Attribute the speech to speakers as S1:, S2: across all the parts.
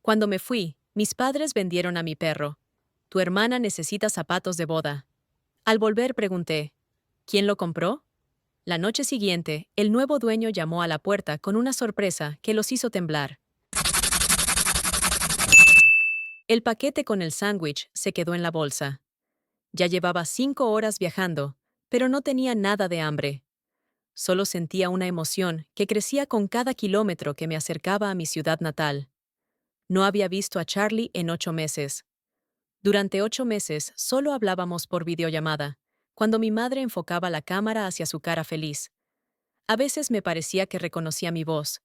S1: Cuando me fui, mis padres vendieron a mi perro. Tu hermana necesita zapatos de boda. Al volver pregunté, ¿quién lo compró? La noche siguiente, el nuevo dueño llamó a la puerta con una sorpresa que los hizo temblar. El paquete con el sándwich se quedó en la bolsa. Ya llevaba 5 horas viajando, pero no tenía nada de hambre. Solo sentía una emoción que crecía con cada kilómetro que me acercaba a mi ciudad natal. No había visto a Charlie en 8 meses. Durante 8 meses solo hablábamos por videollamada, cuando mi madre enfocaba la cámara hacia su cara feliz. A veces me parecía que reconocía mi voz.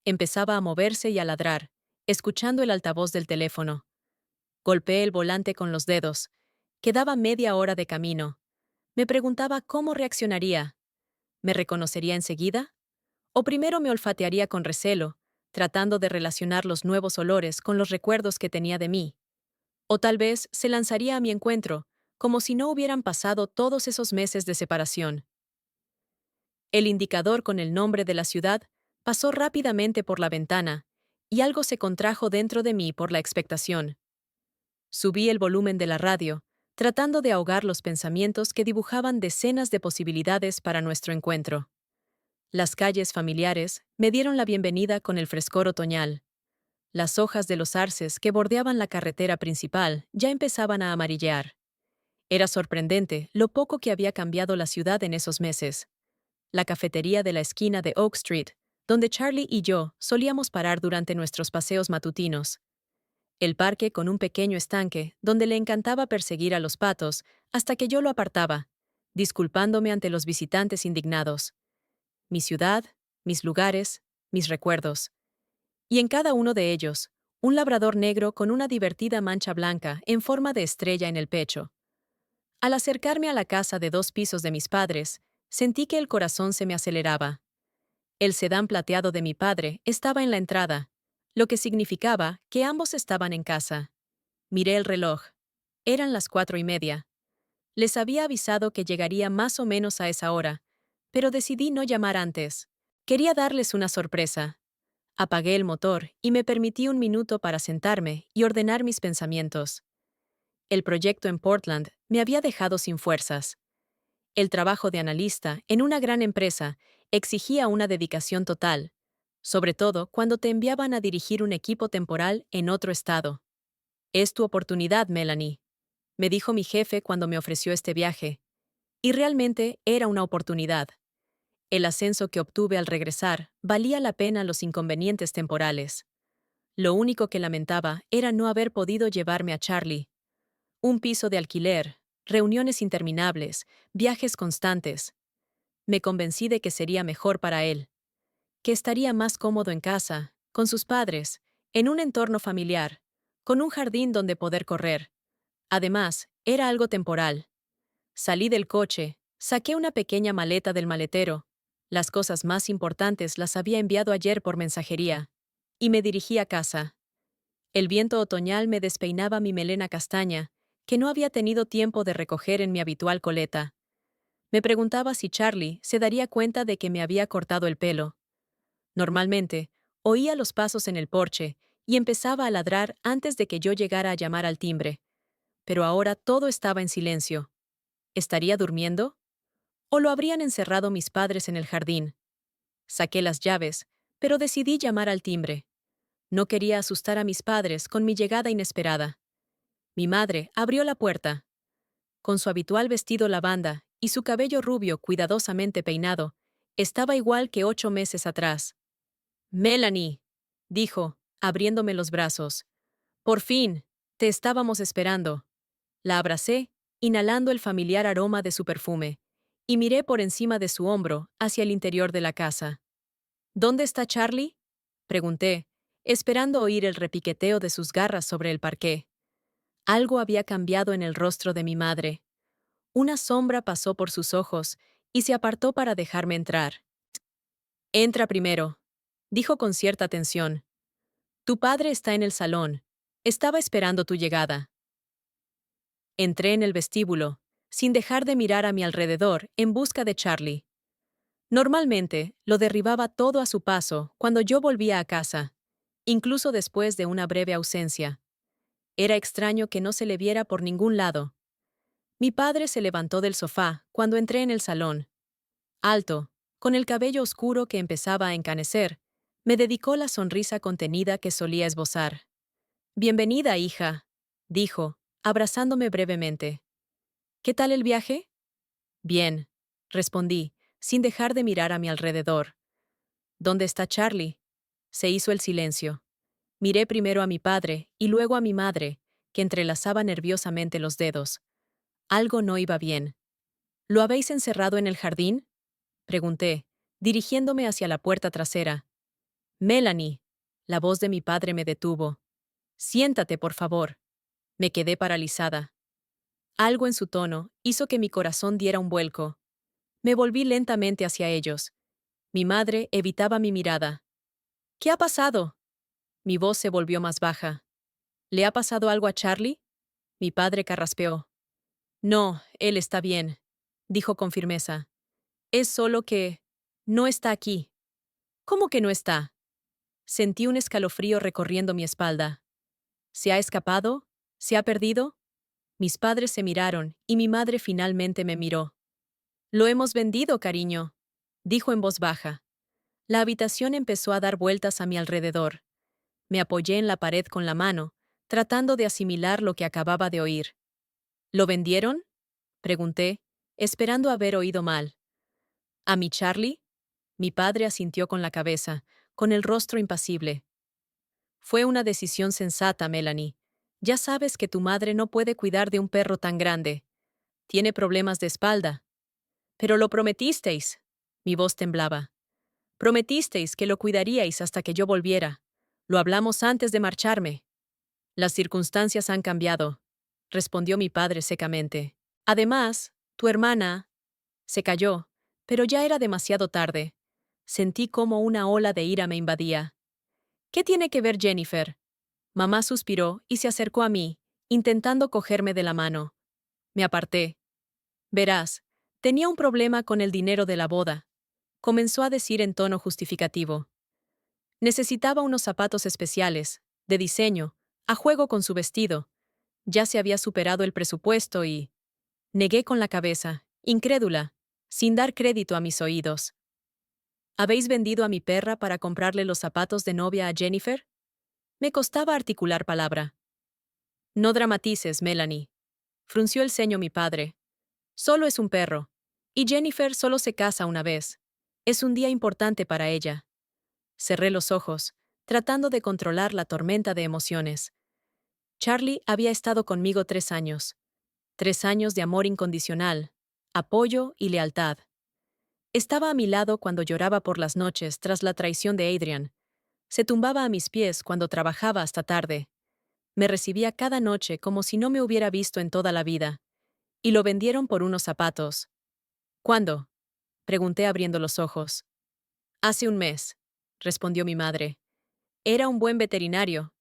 S1: Empezaba a moverse y a ladrar, escuchando el altavoz del teléfono. Golpeé el volante con los dedos. Quedaba media hora de camino. Me preguntaba cómo reaccionaría. ¿Me reconocería enseguida? ¿O primero me olfatearía con recelo, tratando de relacionar los nuevos olores con los recuerdos que tenía de mí? ¿O tal vez se lanzaría a mi encuentro, como si no hubieran pasado todos esos meses de separación? El indicador con el nombre de la ciudad pasó rápidamente por la ventana, y algo se contrajo dentro de mí por la expectación. Subí el volumen de la radio, tratando de ahogar los pensamientos que dibujaban decenas de posibilidades para nuestro encuentro. Las calles familiares me dieron la bienvenida con el frescor otoñal. Las hojas de los arces que bordeaban la carretera principal ya empezaban a amarillear. Era sorprendente lo poco que había cambiado la ciudad en esos meses. La cafetería de la esquina de Oak Street, donde Charlie y yo solíamos parar durante nuestros paseos matutinos. El parque con un pequeño estanque donde le encantaba perseguir a los patos hasta que yo lo apartaba, disculpándome ante los visitantes indignados. Mi ciudad, mis lugares, mis recuerdos. Y en cada uno de ellos, un labrador negro con una divertida mancha blanca en forma de estrella en el pecho. Al acercarme a la casa de 2 pisos de mis padres, sentí que el corazón se me aceleraba. El sedán plateado de mi padre estaba en la entrada, lo que significaba que ambos estaban en casa. Miré el reloj. Eran las 4:30. Les había avisado que llegaría más o menos a esa hora, pero decidí no llamar antes. Quería darles una sorpresa. Apagué el motor y me permití un minuto para sentarme y ordenar mis pensamientos. El proyecto en Portland me había dejado sin fuerzas. El trabajo de analista en una gran empresa exigía una dedicación total, sobre todo cuando te enviaban a dirigir un equipo temporal en otro estado. «Es tu oportunidad, Melanie», me dijo mi jefe cuando me ofreció este viaje. Y realmente era una oportunidad. El ascenso que obtuve al regresar valía la pena los inconvenientes temporales. Lo único que lamentaba era no haber podido llevarme a Charlie. Un piso de alquiler, reuniones interminables, viajes constantes. Me convencí de que sería mejor para él, que estaría más cómodo en casa, con sus padres, en un entorno familiar, con un jardín donde poder correr. Además, era algo temporal. Salí del coche, saqué una pequeña maleta del maletero. Las cosas más importantes las había enviado ayer por mensajería. Y me dirigí a casa. El viento otoñal me despeinaba mi melena castaña, que no había tenido tiempo de recoger en mi habitual coleta. Me preguntaba si Charlie se daría cuenta de que me había cortado el pelo. Normalmente, oía los pasos en el porche y empezaba a ladrar antes de que yo llegara a llamar al timbre. Pero ahora todo estaba en silencio. ¿Estaría durmiendo? ¿O lo habrían encerrado mis padres en el jardín? Saqué las llaves, pero decidí llamar al timbre. No quería asustar a mis padres con mi llegada inesperada. Mi madre abrió la puerta. Con su habitual vestido lavanda y su cabello rubio cuidadosamente peinado, estaba igual que 8 meses atrás. «Melanie», dijo, abriéndome los brazos. «Por fin, te estábamos esperando». La abracé, inhalando el familiar aroma de su perfume, y miré por encima de su hombro hacia el interior de la casa. «¿Dónde está Charlie?», pregunté, esperando oír el repiqueteo de sus garras sobre el parqué. Algo había cambiado en el rostro de mi madre. Una sombra pasó por sus ojos y se apartó para dejarme entrar. «Entra primero», dijo con cierta tensión. «Tu padre está en el salón. Estaba esperando tu llegada». Entré en el vestíbulo, sin dejar de mirar a mi alrededor en busca de Charlie. Normalmente, lo derribaba todo a su paso cuando yo volvía a casa, incluso después de una breve ausencia. Era extraño que no se le viera por ningún lado. Mi padre se levantó del sofá cuando entré en el salón. Alto, con el cabello oscuro que empezaba a encanecer, me dedicó la sonrisa contenida que solía esbozar. «Bienvenida, hija», dijo, abrazándome brevemente. «¿Qué tal el viaje?» «Bien», respondí, sin dejar de mirar a mi alrededor. «¿Dónde está Charlie?» Se hizo el silencio. Miré primero a mi padre y luego a mi madre, que entrelazaba nerviosamente los dedos. Algo no iba bien. «¿Lo habéis encerrado en el jardín?», pregunté, dirigiéndome hacia la puerta trasera. «Melanie», la voz de mi padre me detuvo. «Siéntate, por favor». Me quedé paralizada. Algo en su tono hizo que mi corazón diera un vuelco. Me volví lentamente hacia ellos. Mi madre evitaba mi mirada. «¿Qué ha pasado?». Mi voz se volvió más baja. «¿Le ha pasado algo a Charlie?». Mi padre carraspeó. «No, él está bien», dijo con firmeza. «Es solo que... no está aquí». «¿Cómo que no está?». Sentí un escalofrío recorriendo mi espalda. ¿Se ha escapado? ¿Se ha perdido? Mis padres se miraron y mi madre finalmente me miró. «Lo hemos vendido, cariño», dijo en voz baja. La habitación empezó a dar vueltas a mi alrededor. Me apoyé en la pared con la mano, tratando de asimilar lo que acababa de oír. «¿Lo vendieron?», pregunté, esperando haber oído mal. «¿A mi Charlie?». Mi padre asintió con la cabeza, con el rostro impasible. «Fue una decisión sensata, Melanie. Ya sabes que tu madre no puede cuidar de un perro tan grande. Tiene problemas de espalda». «Pero lo prometisteis». Mi voz temblaba. «Prometisteis que lo cuidaríais hasta que yo volviera. Lo hablamos antes de marcharme». «Las circunstancias han cambiado», respondió mi padre secamente. «Además, tu hermana...». Se calló, pero ya era demasiado tarde. Sentí como una ola de ira me invadía. «¿Qué tiene que ver Jennifer?». Mamá suspiró y se acercó a mí, intentando cogerme de la mano. Me aparté. «Verás, tenía un problema con el dinero de la boda», comenzó a decir en tono justificativo. «Necesitaba unos zapatos especiales, de diseño, a juego con su vestido. Ya se había superado el presupuesto y...». Negué con la cabeza, incrédula, sin dar crédito a mis oídos. «¿Habéis vendido a mi perra para comprarle los zapatos de novia a Jennifer?». Me costaba articular palabra. «No dramatices, Melanie», frunció el ceño mi padre. «Solo es un perro. Y Jennifer solo se casa una vez. Es un día importante para ella». Cerré los ojos, tratando de controlar la tormenta de emociones. Charlie había estado conmigo 3 años. 3 años de amor incondicional, apoyo y lealtad. Estaba a mi lado cuando lloraba por las noches tras la traición de Adrian. Se tumbaba a mis pies cuando trabajaba hasta tarde. Me recibía cada noche como si no me hubiera visto en toda la vida. Y lo vendieron por unos zapatos. «¿Cuándo?», pregunté abriendo los ojos. «Hace un mes», respondió mi madre. «Era un buen veterinario».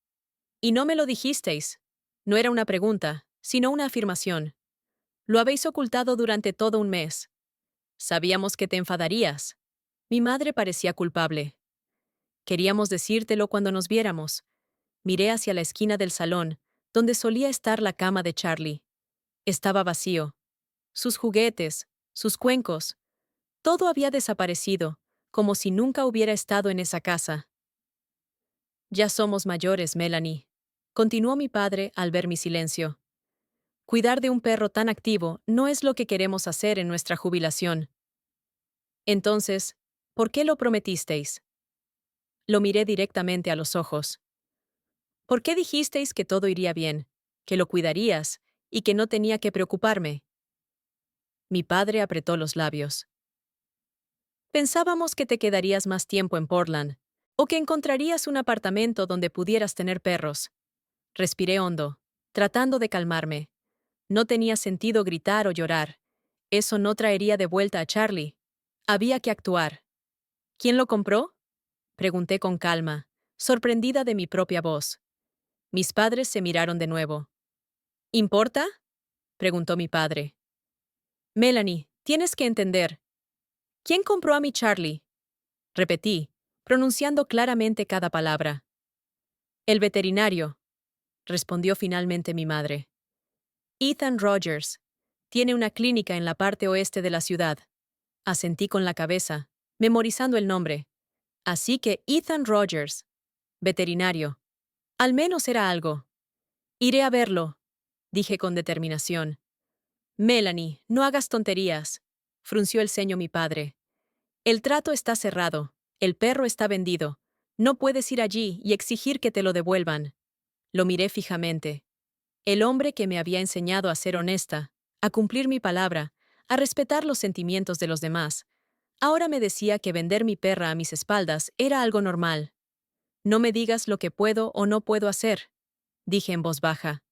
S1: «Y no me lo dijisteis». No era una pregunta, sino una afirmación. «Lo habéis ocultado durante todo un mes». «Sabíamos que te enfadarías». Mi madre parecía culpable. «Queríamos decírtelo cuando nos viéramos». Miré hacia la esquina del salón, donde solía estar la cama de Charlie. Estaba vacío. Sus juguetes, sus cuencos, todo había desaparecido, como si nunca hubiera estado en esa casa. «Ya somos mayores, Melanie», continuó mi padre al ver mi silencio. «Cuidar de un perro tan activo no es lo que queremos hacer en nuestra jubilación». «Entonces, ¿por qué lo prometisteis?». Lo miré directamente a los ojos. «¿Por qué dijisteis que todo iría bien, que lo cuidarías y que no tenía que preocuparme?». Mi padre apretó los labios. «Pensábamos que te quedarías más tiempo en Portland, o que encontrarías un apartamento donde pudieras tener perros». Respiré hondo, tratando de calmarme. No tenía sentido gritar o llorar. Eso no traería de vuelta a Charlie. Había que actuar. «¿Quién lo compró?», pregunté con calma, sorprendida de mi propia voz. Mis padres se miraron de nuevo. «¿Importa?», preguntó mi padre. «Melanie, tienes que entender. ¿Quién compró a mi Charlie?», repetí, pronunciando claramente cada palabra. El veterinario, respondió finalmente mi madre. Ethan Rogers. Tiene una clínica en la parte oeste de la ciudad. Asentí con la cabeza, memorizando el nombre. Así que Ethan Rogers. Veterinario. Al menos era algo. Iré a verlo, dije con determinación. Melanie, no hagas tonterías, frunció el ceño mi padre. El trato está cerrado, el perro está vendido. No puedes ir allí y exigir que te lo devuelvan. Lo miré fijamente. El hombre que me había enseñado a ser honesta, a cumplir mi palabra, a respetar los sentimientos de los demás, ahora me decía que vender mi perra a mis espaldas era algo normal. No me digas lo que puedo o no puedo hacer, dije en voz baja.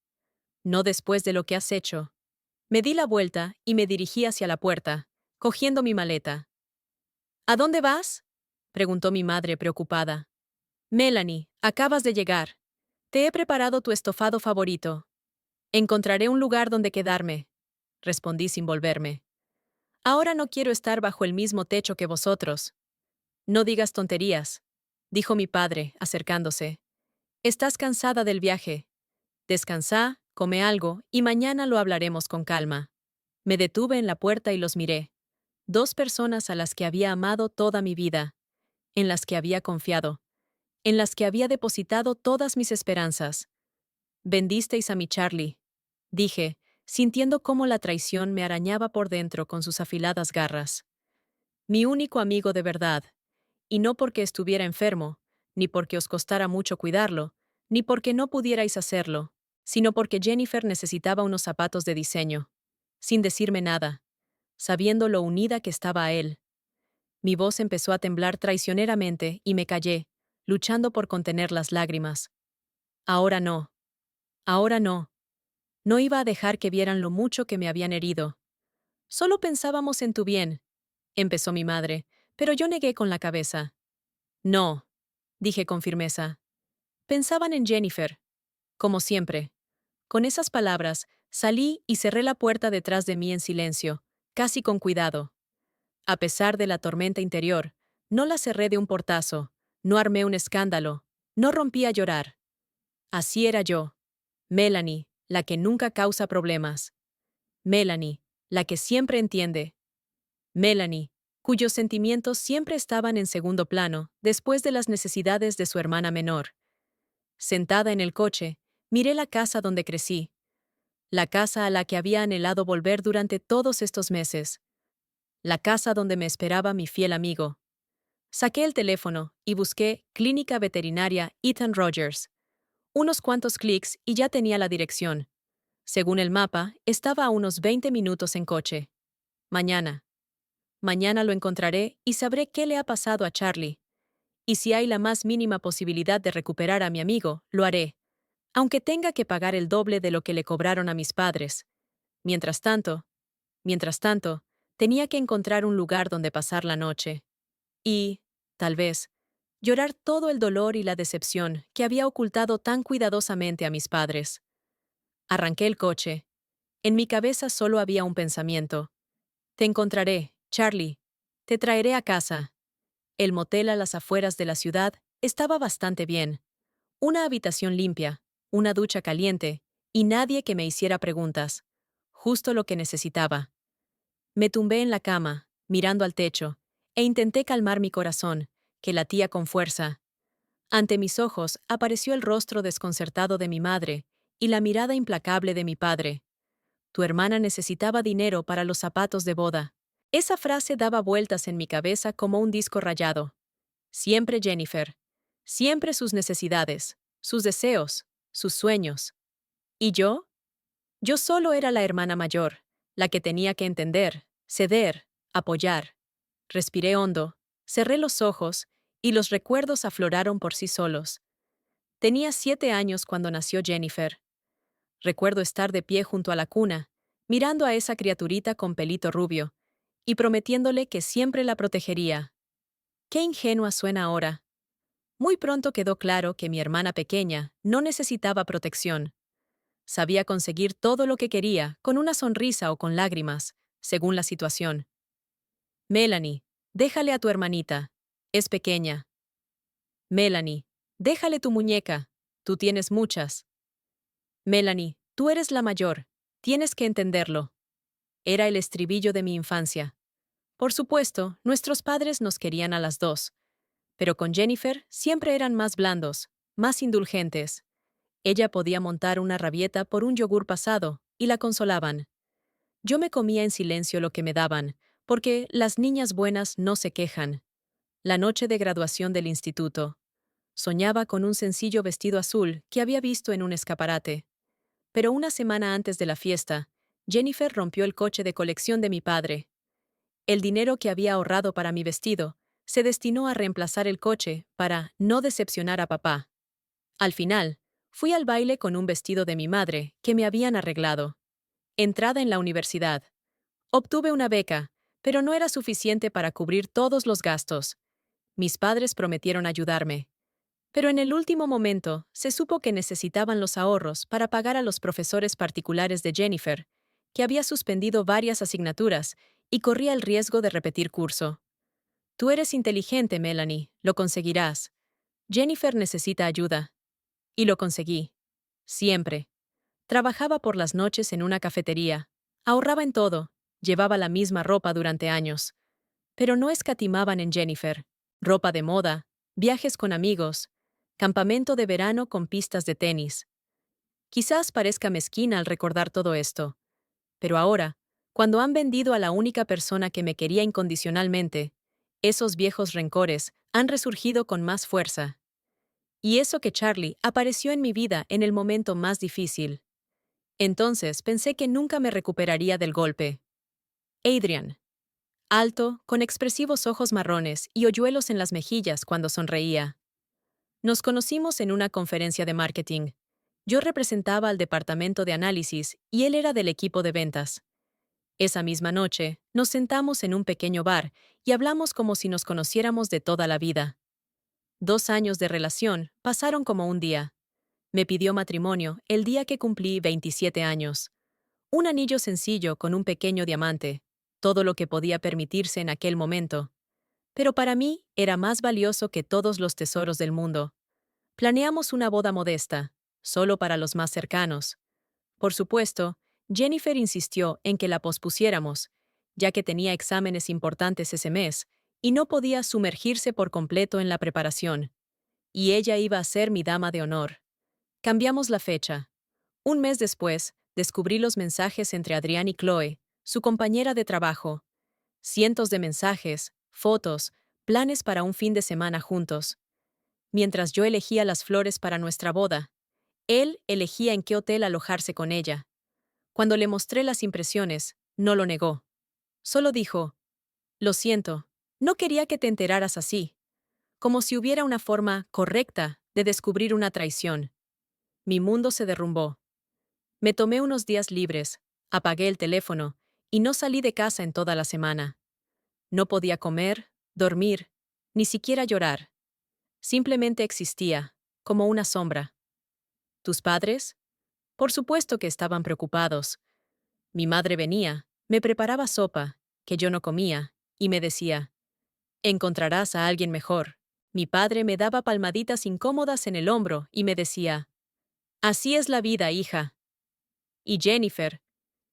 S1: No después de lo que has hecho. Me di la vuelta y me dirigí hacia la puerta, cogiendo mi maleta. ¿A dónde vas? Preguntó mi madre preocupada. Melanie, acabas de llegar. Te he preparado tu estofado favorito. Encontraré un lugar donde quedarme, respondí sin volverme. Ahora no quiero estar bajo el mismo techo que vosotros. No digas tonterías, dijo mi padre, acercándose. Estás cansada del viaje. Descansa, come algo y mañana lo hablaremos con calma. Me detuve en la puerta y los miré. Dos personas a las que había amado toda mi vida, en las que había confiado, en las que había depositado todas mis esperanzas. Vendisteis a mi Charlie, dije, sintiendo cómo la traición me arañaba por dentro con sus afiladas garras. Mi único amigo de verdad, y no porque estuviera enfermo, ni porque os costara mucho cuidarlo, ni porque no pudierais hacerlo, sino porque Jennifer necesitaba unos zapatos de diseño. Sin decirme nada, sabiendo lo unida que estaba a él. Mi voz empezó a temblar traicioneramente y me callé, luchando por contener las lágrimas. Ahora no. Ahora no. No iba a dejar que vieran lo mucho que me habían herido. Solo pensábamos en tu bien, empezó mi madre, pero yo negué con la cabeza. No, dije con firmeza. Pensaban en Jennifer, como siempre. Con esas palabras, salí y cerré la puerta detrás de mí en silencio, casi con cuidado. A pesar de la tormenta interior, no la cerré de un portazo, no armé un escándalo, no rompí a llorar. Así era yo. Melanie, la que nunca causa problemas. Melanie, la que siempre entiende. Melanie, cuyos sentimientos siempre estaban en segundo plano, después de las necesidades de su hermana menor. Sentada en el coche, miré la casa donde crecí. La casa a la que había anhelado volver durante todos estos meses. La casa donde me esperaba mi fiel amigo. Saqué el teléfono y busqué Clínica Veterinaria Ethan Rogers. Unos cuantos clics y ya tenía la dirección. Según el mapa, estaba a unos 20 minutos en coche. Mañana. Mañana lo encontraré y sabré qué le ha pasado a Charlie. Y si hay la más mínima posibilidad de recuperar a mi amigo, lo haré, aunque tenga que pagar el doble de lo que le cobraron a mis padres. Mientras tanto, tenía que encontrar un lugar donde pasar la noche. Y, tal vez, llorar todo el dolor y la decepción que había ocultado tan cuidadosamente a mis padres. Arranqué el coche. En mi cabeza solo había un pensamiento. Te encontraré, Charlie. Te traeré a casa. El motel a las afueras de la ciudad estaba bastante bien. Una habitación limpia, una ducha caliente, y nadie que me hiciera preguntas. Justo lo que necesitaba. Me tumbé en la cama, mirando al techo, e intenté calmar mi corazón, que latía con fuerza. Ante mis ojos apareció el rostro desconcertado de mi madre y la mirada implacable de mi padre. Tu hermana necesitaba dinero para los zapatos de boda. Esa frase daba vueltas en mi cabeza como un disco rayado. Siempre Jennifer. Siempre sus necesidades, sus deseos, sus sueños. ¿Y yo? Yo solo era la hermana mayor, la que tenía que entender, ceder, apoyar. Respiré hondo, cerré los ojos, y los recuerdos afloraron por sí solos. Tenía 7 años cuando nació Jennifer. Recuerdo estar de pie junto a la cuna, mirando a esa criaturita con pelito rubio, y prometiéndole que siempre la protegería. Qué ingenua suena ahora. Muy pronto quedó claro que mi hermana pequeña no necesitaba protección. Sabía conseguir todo lo que quería con una sonrisa o con lágrimas, según la situación. Melanie, déjale a tu hermanita. Es pequeña. Melanie, déjale tu muñeca. Tú tienes muchas. Melanie, tú eres la mayor. Tienes que entenderlo. Era el estribillo de mi infancia. Por supuesto, nuestros padres nos querían a las dos, pero con Jennifer siempre eran más blandos, más indulgentes. Ella podía montar una rabieta por un yogur pasado, y la consolaban. Yo me comía en silencio lo que me daban, porque las niñas buenas no se quejan. La noche de graduación del instituto. Soñaba con un sencillo vestido azul que había visto en un escaparate. Pero una semana antes de la fiesta, Jennifer rompió el coche de colección de mi padre. El dinero que había ahorrado para mi vestido se destinó a reemplazar el coche para no decepcionar a papá. Al final, fui al baile con un vestido de mi madre que me habían arreglado. Entrada en la universidad. Obtuve una beca, pero no era suficiente para cubrir todos los gastos. Mis padres prometieron ayudarme. Pero en el último momento se supo que necesitaban los ahorros para pagar a los profesores particulares de Jennifer, que había suspendido varias asignaturas y corría el riesgo de repetir curso. Tú eres inteligente, Melanie, lo conseguirás. Jennifer necesita ayuda. Y lo conseguí. Siempre. Trabajaba por las noches en una cafetería. Ahorraba en todo. Llevaba la misma ropa durante años. Pero no escatimaban en Jennifer. Ropa de moda, viajes con amigos, campamento de verano con pistas de tenis. Quizás parezca mezquina al recordar todo esto. Pero ahora, cuando han vendido a la única persona que me quería incondicionalmente, esos viejos rencores han resurgido con más fuerza. Y eso que Charlie apareció en mi vida en el momento más difícil. Entonces pensé que nunca me recuperaría del golpe. Adrian. Alto, con expresivos ojos marrones y hoyuelos en las mejillas cuando sonreía. Nos conocimos en una conferencia de marketing. Yo representaba al departamento de análisis y él era del equipo de ventas. Esa misma noche, nos sentamos en un pequeño bar y hablamos como si nos conociéramos de toda la vida. 2 años de relación pasaron como un día. Me pidió matrimonio el día que cumplí 27 años. Un anillo sencillo con un pequeño diamante, todo lo que podía permitirse en aquel momento. Pero para mí era más valioso que todos los tesoros del mundo. Planeamos una boda modesta, solo para los más cercanos. Por supuesto, Jennifer insistió en que la pospusiéramos, ya que tenía exámenes importantes ese mes y no podía sumergirse por completo en la preparación. Y ella iba a ser mi dama de honor. Cambiamos la fecha. Un mes después, descubrí los mensajes entre Adrián y Chloe, su compañera de trabajo. Cientos de mensajes, fotos, planes para un fin de semana juntos. Mientras yo elegía las flores para nuestra boda, él elegía en qué hotel alojarse con ella. Cuando le mostré las impresiones, no lo negó. Solo dijo, lo siento, no quería que te enteraras así, como si hubiera una forma correcta de descubrir una traición. Mi mundo se derrumbó. Me tomé unos días libres, apagué el teléfono y no salí de casa en toda la semana. No podía comer, dormir, ni siquiera llorar. Simplemente existía, como una sombra. ¿Tus padres? Por supuesto que estaban preocupados. Mi madre venía, me preparaba sopa, que yo no comía, y me decía, encontrarás a alguien mejor. Mi padre me daba palmaditas incómodas en el hombro y me decía, así es la vida, hija. Y Jennifer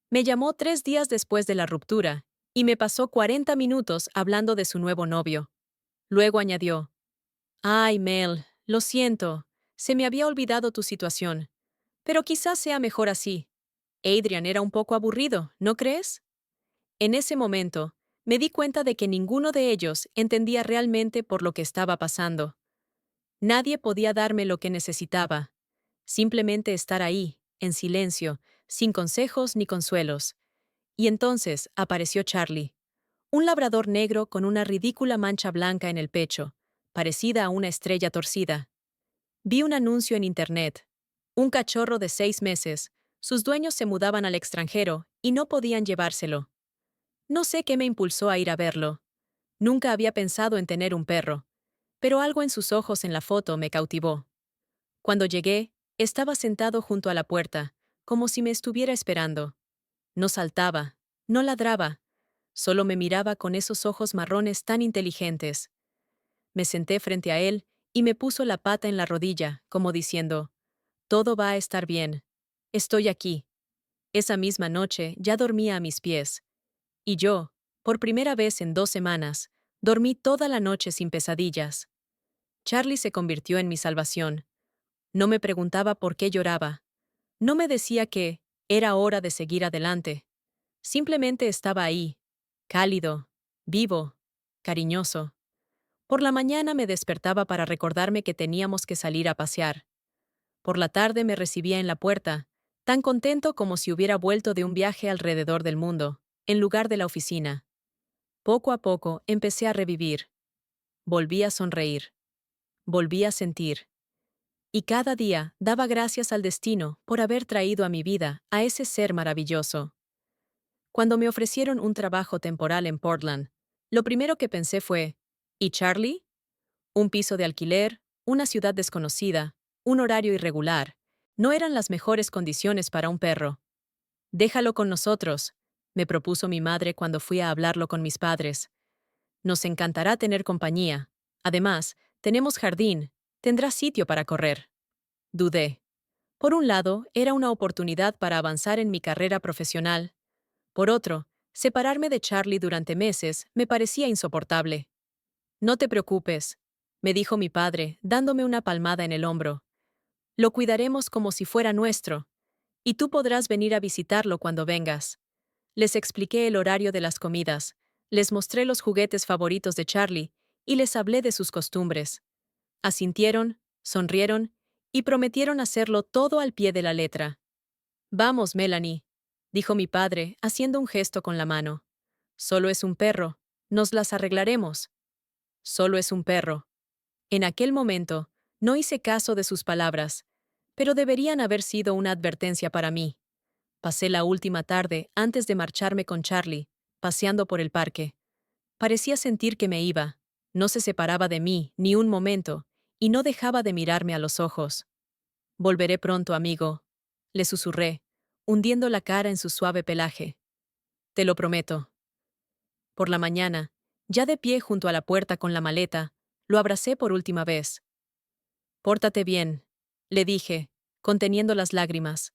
S1: me llamó 3 días después de la ruptura y me pasó 40 minutos hablando de su nuevo novio. Luego añadió, ay, Mel, lo siento, se me había olvidado tu situación, pero quizás sea mejor así. Adrian era un poco aburrido, ¿no crees? En ese momento, me di cuenta de que ninguno de ellos entendía realmente por lo que estaba pasando. Nadie podía darme lo que necesitaba. Simplemente estar ahí, en silencio, sin consejos ni consuelos. Y entonces apareció Charlie, un labrador negro con una ridícula mancha blanca en el pecho, parecida a una estrella torcida. Vi un anuncio en internet. Un cachorro de 6 meses. Sus dueños se mudaban al extranjero y no podían llevárselo. No sé qué me impulsó a ir a verlo. Nunca había pensado en tener un perro, pero algo en sus ojos en la foto me cautivó. Cuando llegué, estaba sentado junto a la puerta, como si me estuviera esperando. No saltaba, no ladraba, solo me miraba con esos ojos marrones tan inteligentes. Me senté frente a él y me puso la pata en la rodilla, como diciendo, Todo va a estar bien. Estoy aquí. Esa misma noche ya dormía a mis pies. Y yo, por primera vez en 2 semanas, dormí toda la noche sin pesadillas. Charlie se convirtió en mi salvación. No me preguntaba por qué lloraba. No me decía que era hora de seguir adelante. Simplemente estaba ahí, cálido, vivo, cariñoso. Por la mañana me despertaba para recordarme que teníamos que salir a pasear. Por la tarde me recibía en la puerta, tan contento como si hubiera vuelto de un viaje alrededor del mundo, en lugar de la oficina. Poco a poco empecé a revivir. Volví a sonreír. Volví a sentir. Y cada día daba gracias al destino por haber traído a mi vida a ese ser maravilloso. Cuando me ofrecieron un trabajo temporal en Portland, lo primero que pensé fue, ¿y Charlie? Un piso de alquiler, una ciudad desconocida, un horario irregular. No eran las mejores condiciones para un perro. Déjalo con nosotros, me propuso mi madre cuando fui a hablarlo con mis padres. Nos encantará tener compañía. Además, tenemos jardín, tendrá sitio para correr. Dudé. Por un lado, era una oportunidad para avanzar en mi carrera profesional. Por otro, separarme de Charlie durante meses me parecía insoportable. No te preocupes, me dijo mi padre, dándome una palmada en el hombro. Lo cuidaremos como si fuera nuestro, y tú podrás venir a visitarlo cuando vengas. Les expliqué el horario de las comidas, les mostré los juguetes favoritos de Charlie y les hablé de sus costumbres. Asintieron, sonrieron y prometieron hacerlo todo al pie de la letra. Vamos, Melanie, dijo mi padre, haciendo un gesto con la mano. Solo es un perro, nos las arreglaremos. Solo es un perro. En aquel momento, no hice caso de sus palabras, pero deberían haber sido una advertencia para mí. Pasé la última tarde antes de marcharme con Charlie, paseando por el parque. Parecía sentir que me iba. No se separaba de mí ni un momento, y no dejaba de mirarme a los ojos. Volveré pronto, amigo, le susurré, hundiendo la cara en su suave pelaje. Te lo prometo. Por la mañana, ya de pie junto a la puerta con la maleta, lo abracé por última vez. Pórtate bien, le dije, conteniendo las lágrimas.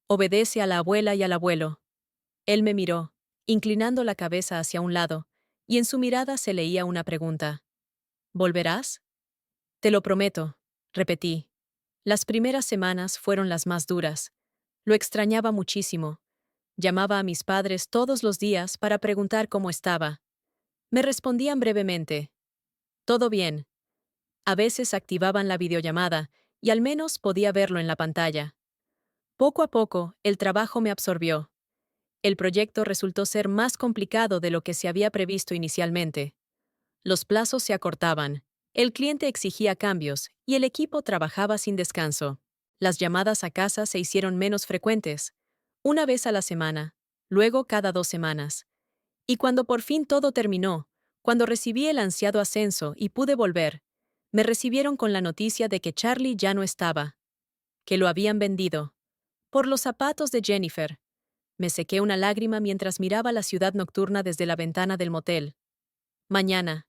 S1: Obedece a la abuela y al abuelo. Él me miró, inclinando la cabeza hacia un lado, y en su mirada se leía una pregunta. ¿Volverás? Te lo prometo, repetí. Las primeras semanas fueron las más duras. Lo extrañaba muchísimo. Llamaba a mis padres todos los días para preguntar cómo estaba. Me respondían brevemente. Todo bien. A veces activaban la videollamada, y al menos podía verlo en la pantalla. Poco a poco, el trabajo me absorbió. El proyecto resultó ser más complicado de lo que se había previsto inicialmente. Los plazos se acortaban, el cliente exigía cambios y el equipo trabajaba sin descanso. Las llamadas a casa se hicieron menos frecuentes, una vez a la semana, luego cada 2 semanas. Y cuando por fin todo terminó, cuando recibí el ansiado ascenso y pude volver, me recibieron con la noticia de que Charlie ya no estaba, que lo habían vendido. Por los zapatos de Jennifer. Me sequé una lágrima mientras miraba la ciudad nocturna desde la ventana del motel. Mañana.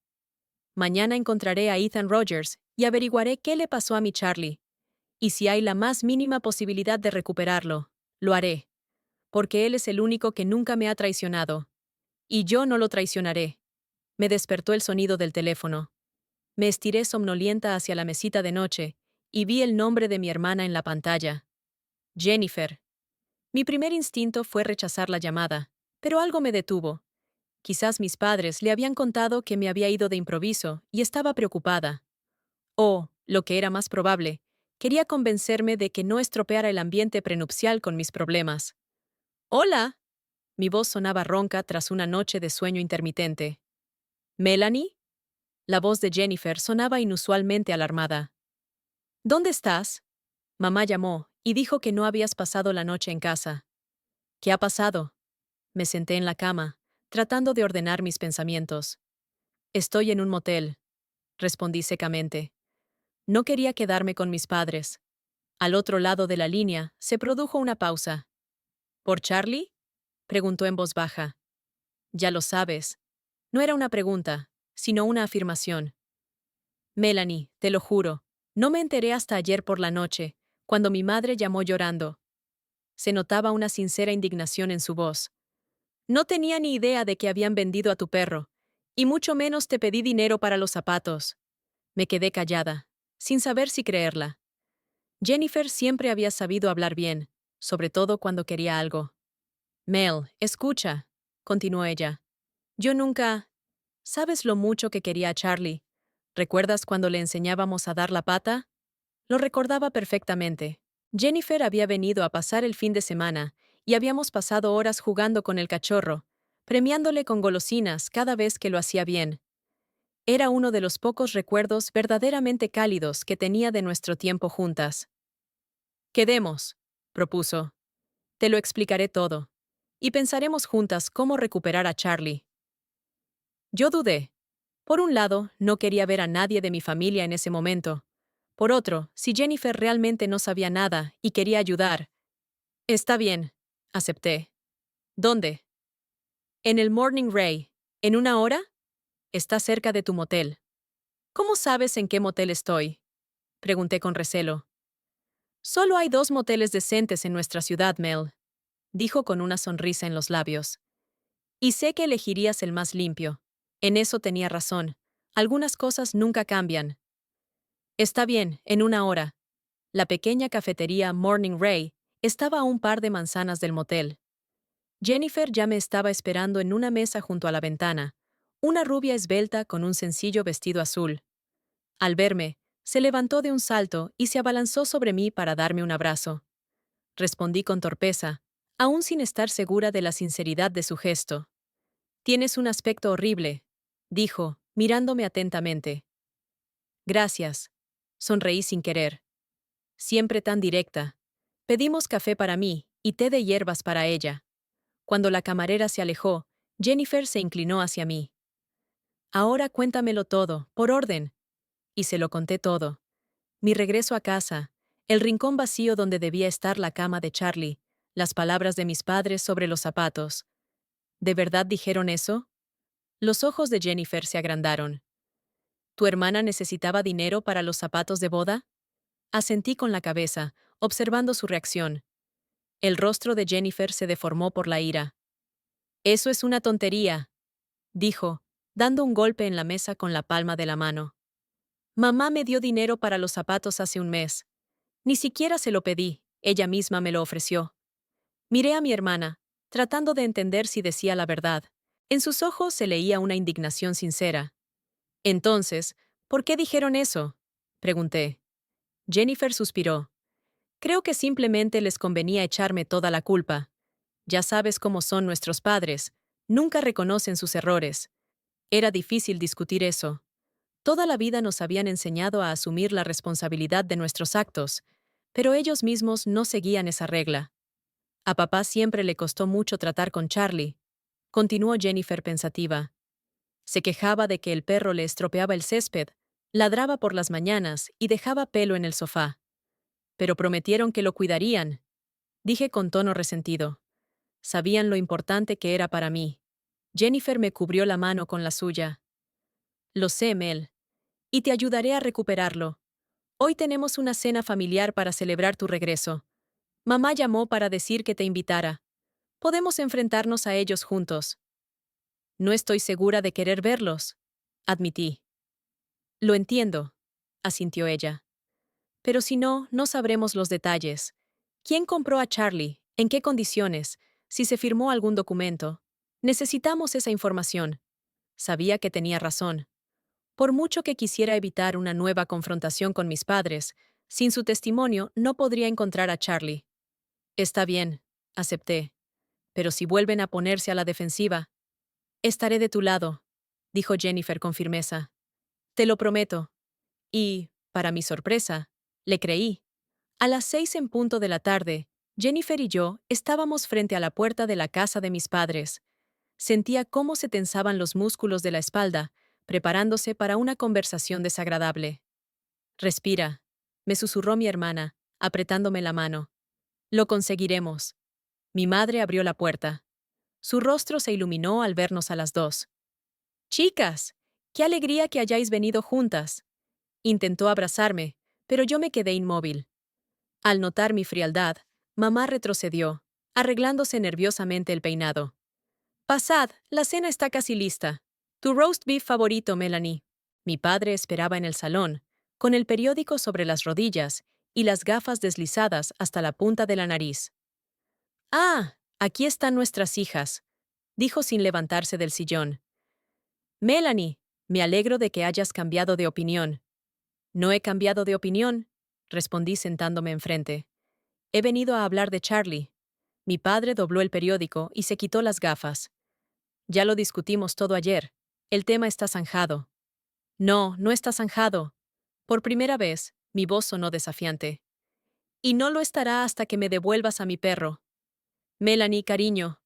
S1: Mañana encontraré a Ethan Rogers y averiguaré qué le pasó a mi Charlie. Y si hay la más mínima posibilidad de recuperarlo, lo haré. Porque él es el único que nunca me ha traicionado. Y yo no lo traicionaré. Me despertó el sonido del teléfono. Me estiré somnolienta hacia la mesita de noche y vi el nombre de mi hermana en la pantalla. Jennifer. Mi primer instinto fue rechazar la llamada, pero algo me detuvo. Quizás mis padres le habían contado que me había ido de improviso y estaba preocupada. O, lo que era más probable, quería convencerme de que no estropeara el ambiente prenupcial con mis problemas. ¡Hola! Mi voz sonaba ronca tras una noche de sueño intermitente. ¿Melanie? La voz de Jennifer sonaba inusualmente alarmada. ¿Dónde estás? Mamá llamó y dijo que no habías pasado la noche en casa. ¿Qué ha pasado? Me senté en la cama, tratando de ordenar mis pensamientos. Estoy en un motel, respondí secamente. No quería quedarme con mis padres. Al otro lado de la línea se produjo una pausa. ¿Por Charlie? Preguntó en voz baja. Ya lo sabes. No era una pregunta, sino una afirmación. Melanie, te lo juro, no me enteré hasta ayer por la noche, cuando mi madre llamó llorando. Se notaba una sincera indignación en su voz. No tenía ni idea de que habían vendido a tu perro, y mucho menos te pedí dinero para los zapatos. Me quedé callada, sin saber si creerla. Jennifer siempre había sabido hablar bien, sobre todo cuando quería algo. Mel, escucha, continuó ella. Yo nunca... ¿Sabes lo mucho que quería a Charlie? ¿Recuerdas cuando le enseñábamos a dar la pata? Lo recordaba perfectamente. Jennifer había venido a pasar el fin de semana, y habíamos pasado horas jugando con el cachorro, premiándole con golosinas cada vez que lo hacía bien. Era uno de los pocos recuerdos verdaderamente cálidos que tenía de nuestro tiempo juntas. Quedemos, propuso. Te lo explicaré todo. Y pensaremos juntas cómo recuperar a Charlie. Yo dudé. Por un lado, no quería ver a nadie de mi familia en ese momento. Por otro, si Jennifer realmente no sabía nada y quería ayudar. Está bien, acepté. ¿Dónde? En el Morning Ray. ¿En una hora? Está cerca de tu motel. ¿Cómo sabes en qué motel estoy? Pregunté con recelo. Solo hay 2 moteles decentes en nuestra ciudad, Mel, dijo con una sonrisa en los labios. Y sé que elegirías el más limpio. En eso tenía razón. Algunas cosas nunca cambian. Está bien, en una hora. La pequeña cafetería Morning Ray estaba a un par de manzanas del motel. Jennifer ya me estaba esperando en una mesa junto a la ventana, una rubia esbelta con un sencillo vestido azul. Al verme, se levantó de un salto y se abalanzó sobre mí para darme un abrazo. Respondí con torpeza, aún sin estar segura de la sinceridad de su gesto. Tienes un aspecto horrible, dijo, mirándome atentamente. Gracias. Sonreí sin querer. Siempre tan directa. Pedimos café para mí y té de hierbas para ella. Cuando la camarera se alejó, Jennifer se inclinó hacia mí. Ahora cuéntamelo todo, por orden. Y se lo conté todo. Mi regreso a casa, el rincón vacío donde debía estar la cama de Charlie, las palabras de mis padres sobre los zapatos. ¿De verdad dijeron eso? Los ojos de Jennifer se agrandaron. ¿Tu hermana necesitaba dinero para los zapatos de boda? Asentí con la cabeza, observando su reacción. El rostro de Jennifer se deformó por la ira. Eso es una tontería, dijo, dando un golpe en la mesa con la palma de la mano. Mamá me dio dinero para los zapatos hace un mes. Ni siquiera se lo pedí, ella misma me lo ofreció. Miré a mi hermana, tratando de entender si decía la verdad. En sus ojos se leía una indignación sincera. Entonces, ¿por qué dijeron eso? Pregunté. Jennifer suspiró. Creo que simplemente les convenía echarme toda la culpa. Ya sabes cómo son nuestros padres. Nunca reconocen sus errores. Era difícil discutir eso. Toda la vida nos habían enseñado a asumir la responsabilidad de nuestros actos, pero ellos mismos no seguían esa regla. A papá siempre le costó mucho tratar con Charlie. Continuó Jennifer pensativa. Se quejaba de que el perro le estropeaba el césped, ladraba por las mañanas y dejaba pelo en el sofá. Pero prometieron que lo cuidarían, dije con tono resentido. Sabían lo importante que era para mí. Jennifer me cubrió la mano con la suya. Lo sé, Mel. Y te ayudaré a recuperarlo. Hoy tenemos una cena familiar para celebrar tu regreso. Mamá llamó para decir que te invitara. Podemos enfrentarnos a ellos juntos. No estoy segura de querer verlos, admití. Lo entiendo, asintió ella. Pero si no, no sabremos los detalles. ¿Quién compró a Charlie? ¿En qué condiciones? Si se firmó algún documento. Necesitamos esa información. Sabía que tenía razón. Por mucho que quisiera evitar una nueva confrontación con mis padres, sin su testimonio no podría encontrar a Charlie. Está bien, acepté. Pero si vuelven a ponerse a la defensiva, estaré de tu lado, dijo Jennifer con firmeza. Te lo prometo. Y, para mi sorpresa, le creí. A las 6 en punto de la tarde, Jennifer y yo estábamos frente a la puerta de la casa de mis padres. Sentía cómo se tensaban los músculos de la espalda, preparándose para una conversación desagradable. Respira, me susurró mi hermana, apretándome la mano. Lo conseguiremos. Mi madre abrió la puerta. Su rostro se iluminó al vernos a las 2. Chicas, qué alegría que hayáis venido juntas. Intentó abrazarme, pero yo me quedé inmóvil. Al notar mi frialdad, mamá retrocedió, arreglándose nerviosamente el peinado. Pasad, la cena está casi lista. Tu roast beef favorito, Melanie. Mi padre esperaba en el salón, con el periódico sobre las rodillas y las gafas deslizadas hasta la punta de la nariz. Ah, aquí están nuestras hijas, dijo sin levantarse del sillón. Melanie, me alegro de que hayas cambiado de opinión. No he cambiado de opinión, respondí sentándome enfrente. He venido a hablar de Charlie. Mi padre dobló el periódico y se quitó las gafas. Ya lo discutimos todo ayer. El tema está zanjado. No, no está zanjado. Por primera vez, mi voz sonó desafiante. Y no lo estará hasta que me devuelvas a mi perro. Melanie, cariño.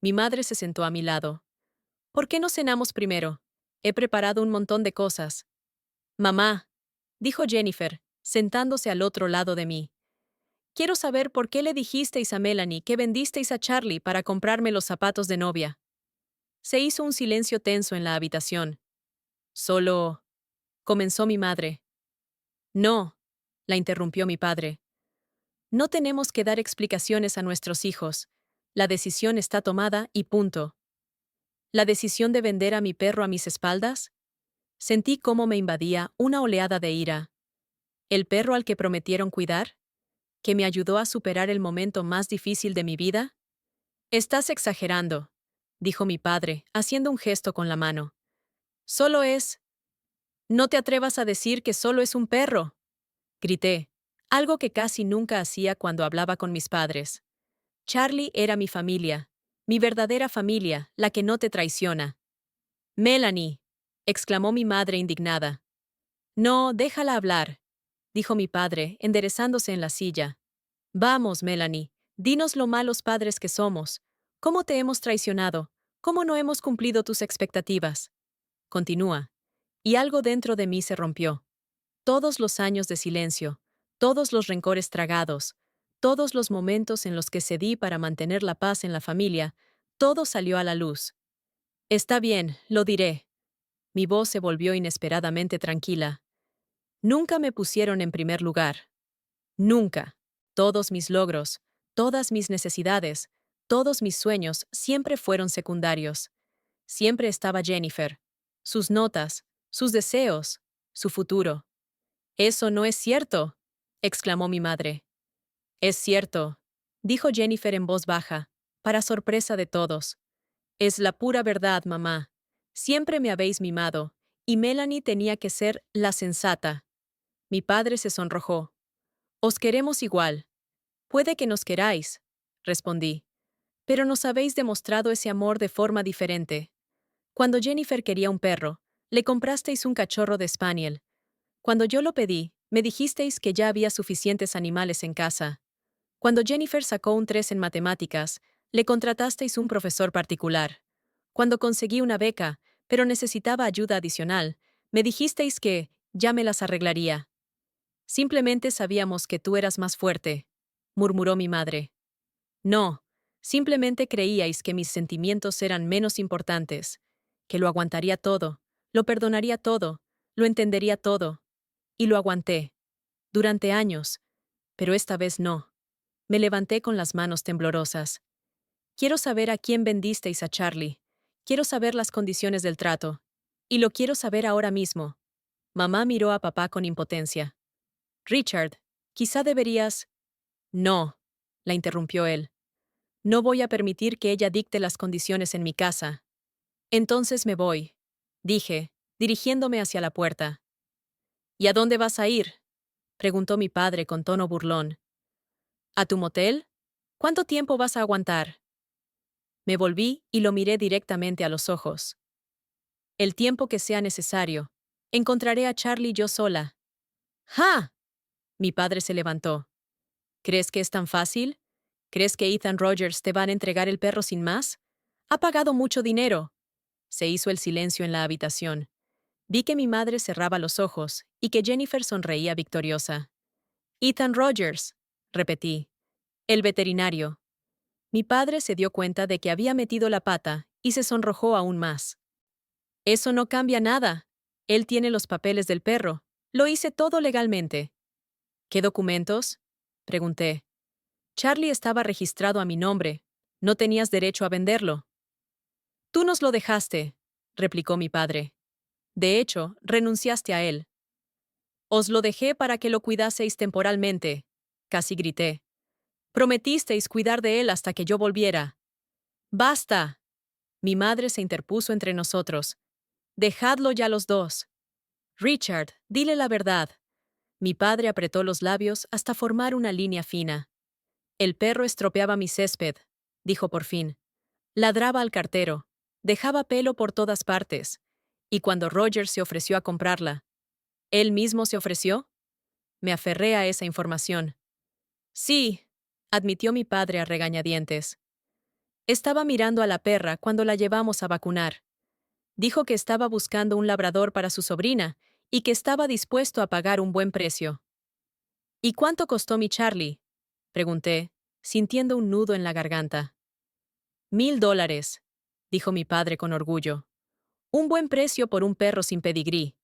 S1: Mi madre se sentó a mi lado. ¿Por qué no cenamos primero? He preparado un montón de cosas. Mamá, dijo Jennifer, sentándose al otro lado de mí. Quiero saber por qué le dijisteis a Melanie que vendisteis a Charlie para comprarme los zapatos de novia. Se hizo un silencio tenso en la habitación. Solo... comenzó mi madre. No, la interrumpió mi padre. No tenemos que dar explicaciones a nuestros hijos. La decisión está tomada y punto. ¿La decisión de vender a mi perro a mis espaldas? Sentí cómo me invadía una oleada de ira. ¿El perro al que prometieron cuidar? ¿Que me ayudó a superar el momento más difícil de mi vida? Estás exagerando, dijo mi padre, haciendo un gesto con la mano. Solo es... No te atrevas a decir que solo es un perro, grité, algo que casi nunca hacía cuando hablaba con mis padres. Charlie era mi familia, mi verdadera familia, la que no te traiciona. Melanie, exclamó mi madre indignada. No, déjala hablar, dijo mi padre, enderezándose en la silla. Vamos, Melanie, dinos lo malos padres que somos. ¿Cómo te hemos traicionado? ¿Cómo no hemos cumplido tus expectativas? Continúa. Y algo dentro de mí se rompió. Todos los años de silencio, todos los rencores tragados, todos los momentos en los que cedí para mantener la paz en la familia, todo salió a la luz. Está bien, lo diré. Mi voz se volvió inesperadamente tranquila. Nunca me pusieron en primer lugar. Nunca. Todos mis logros, todas mis necesidades, todos mis sueños siempre fueron secundarios. Siempre estaba Jennifer, sus notas, sus deseos, su futuro. Eso no es cierto, exclamó mi madre. Es cierto, dijo Jennifer en voz baja, para sorpresa de todos. Es la pura verdad, mamá. Siempre me habéis mimado, y Melanie tenía que ser la sensata. Mi padre se sonrojó. Os queremos igual. Puede que nos queráis, respondí, pero nos habéis demostrado ese amor de forma diferente. Cuando Jennifer quería un perro, le comprasteis un cachorro de Spaniel. Cuando yo lo pedí, me dijisteis que ya había suficientes animales en casa. Cuando Jennifer sacó un 3 en matemáticas, le contratasteis un profesor particular. Cuando conseguí una beca, pero necesitaba ayuda adicional, me dijisteis que ya me las arreglaría. Simplemente sabíamos que tú eras más fuerte, murmuró mi madre. No, simplemente creíais que mis sentimientos eran menos importantes, que lo aguantaría todo, lo perdonaría todo, lo entendería todo. Y lo aguanté. Durante años. Pero esta vez no. Me levanté con las manos temblorosas. Quiero saber a quién vendisteis a Charlie. Quiero saber las condiciones del trato. Y lo quiero saber ahora mismo. Mamá miró a papá con impotencia. Richard, quizá deberías... No, la interrumpió él. No voy a permitir que ella dicte las condiciones en mi casa. Entonces me voy, dije, dirigiéndome hacia la puerta. ¿Y a dónde vas a ir? Preguntó mi padre con tono burlón. ¿A tu motel? ¿Cuánto tiempo vas a aguantar? Me volví y lo miré directamente a los ojos. El tiempo que sea necesario. Encontraré a Charlie yo sola. ¡Ja! Mi padre se levantó. ¿Crees que es tan fácil? ¿Crees que Ethan Rogers te van a entregar el perro sin más? Ha pagado mucho dinero. Se hizo el silencio en la habitación. Vi que mi madre cerraba los ojos y que Jennifer sonreía victoriosa. Ethan Rogers, repetí. El veterinario. Mi padre se dio cuenta de que había metido la pata y se sonrojó aún más. Eso no cambia nada. Él tiene los papeles del perro. Lo hice todo legalmente. ¿Qué documentos? Pregunté. Charlie estaba registrado a mi nombre. No tenías derecho a venderlo. Tú nos lo dejaste, replicó mi padre. De hecho, renunciaste a él. Os lo dejé para que lo cuidaseis temporalmente, casi grité. Prometisteis cuidar de él hasta que yo volviera. ¡Basta! Mi madre se interpuso entre nosotros. Dejadlo ya los dos. Richard, dile la verdad. Mi padre apretó los labios hasta formar una línea fina. El perro estropeaba mi césped, dijo por fin. Ladraba al cartero. Dejaba pelo por todas partes. Y cuando Rogers se ofreció a comprarla, ¿él mismo se ofreció? Me aferré a esa información. Sí, admitió mi padre a regañadientes. Estaba mirando a la perra cuando la llevamos a vacunar. Dijo que estaba buscando un labrador para su sobrina y que estaba dispuesto a pagar un buen precio. ¿Y cuánto costó mi Charlie? Pregunté, sintiendo un nudo en la garganta. $1000, dijo mi padre con orgullo. Un buen precio por un perro sin pedigrí.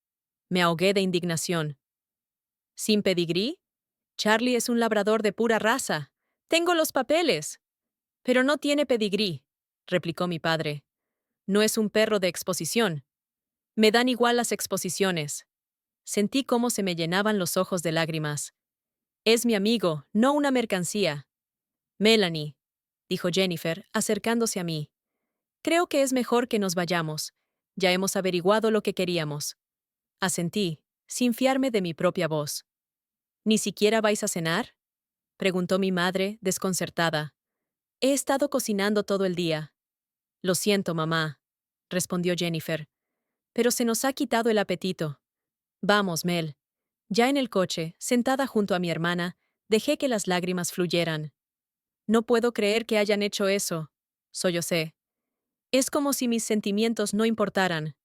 S1: Me ahogué de indignación. ¿Sin pedigrí? Charlie es un labrador de pura raza. Tengo los papeles. Pero no tiene pedigrí, replicó mi padre. No es un perro de exposición. Me dan igual las exposiciones. Sentí cómo se me llenaban los ojos de lágrimas. Es mi amigo, no una mercancía. Melanie, dijo Jennifer, acercándose a mí. Creo que es mejor que nos vayamos. Ya hemos averiguado lo que queríamos. Asentí, sin fiarme de mi propia voz. ¿Ni siquiera vais a cenar? Preguntó mi madre, desconcertada. He estado cocinando todo el día. Lo siento, mamá, respondió Jennifer. Pero se nos ha quitado el apetito. Vamos, Mel. Ya en el coche, sentada junto a mi hermana, dejé que las lágrimas fluyeran. No puedo creer que hayan hecho eso, sollocé. Es como si mis sentimientos no importaran.